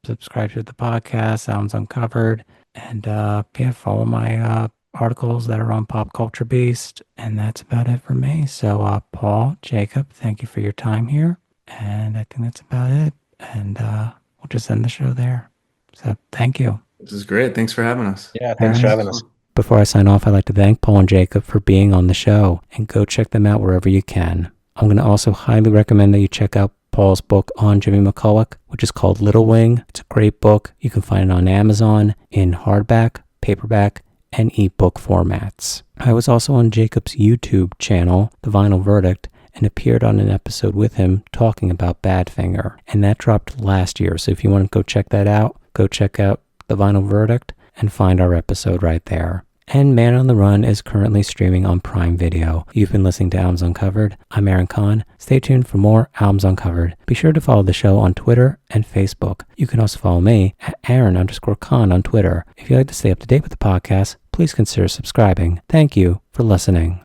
subscribe to the podcast, Sounds Uncovered, and yeah, follow my articles that are on Pop Culture Beast, and that's about it for me. So Paul, Jacob, thank you for your time here, and I think that's about it, and we'll just end the show there. So thank you. This is great. Thanks for having us. Yeah, thanks for having us. Before I sign off, I'd like to thank Paul and Jacob for being on the show, and go check them out wherever you can. I'm going to also highly recommend that you check out Paul's book on Jimmy McCulloch, which is called Little Wing. It's a great book. You can find it on Amazon in hardback, paperback, and ebook formats. I was also on Jacob's YouTube channel, The Vinyl Verdict, and appeared on an episode with him talking about Badfinger, and that dropped last year. So if you want to go check that out, go check out The Vinyl Verdict and find our episode right there. And Man on the Run is currently streaming on Prime Video. You've been listening to Albums Uncovered. I'm Aaron Conn. Stay tuned for more Albums Uncovered. Be sure to follow the show on Twitter and Facebook. You can also follow me at Aaron_Conn on Twitter. If you'd like to stay up to date with the podcast, please consider subscribing. Thank you for listening.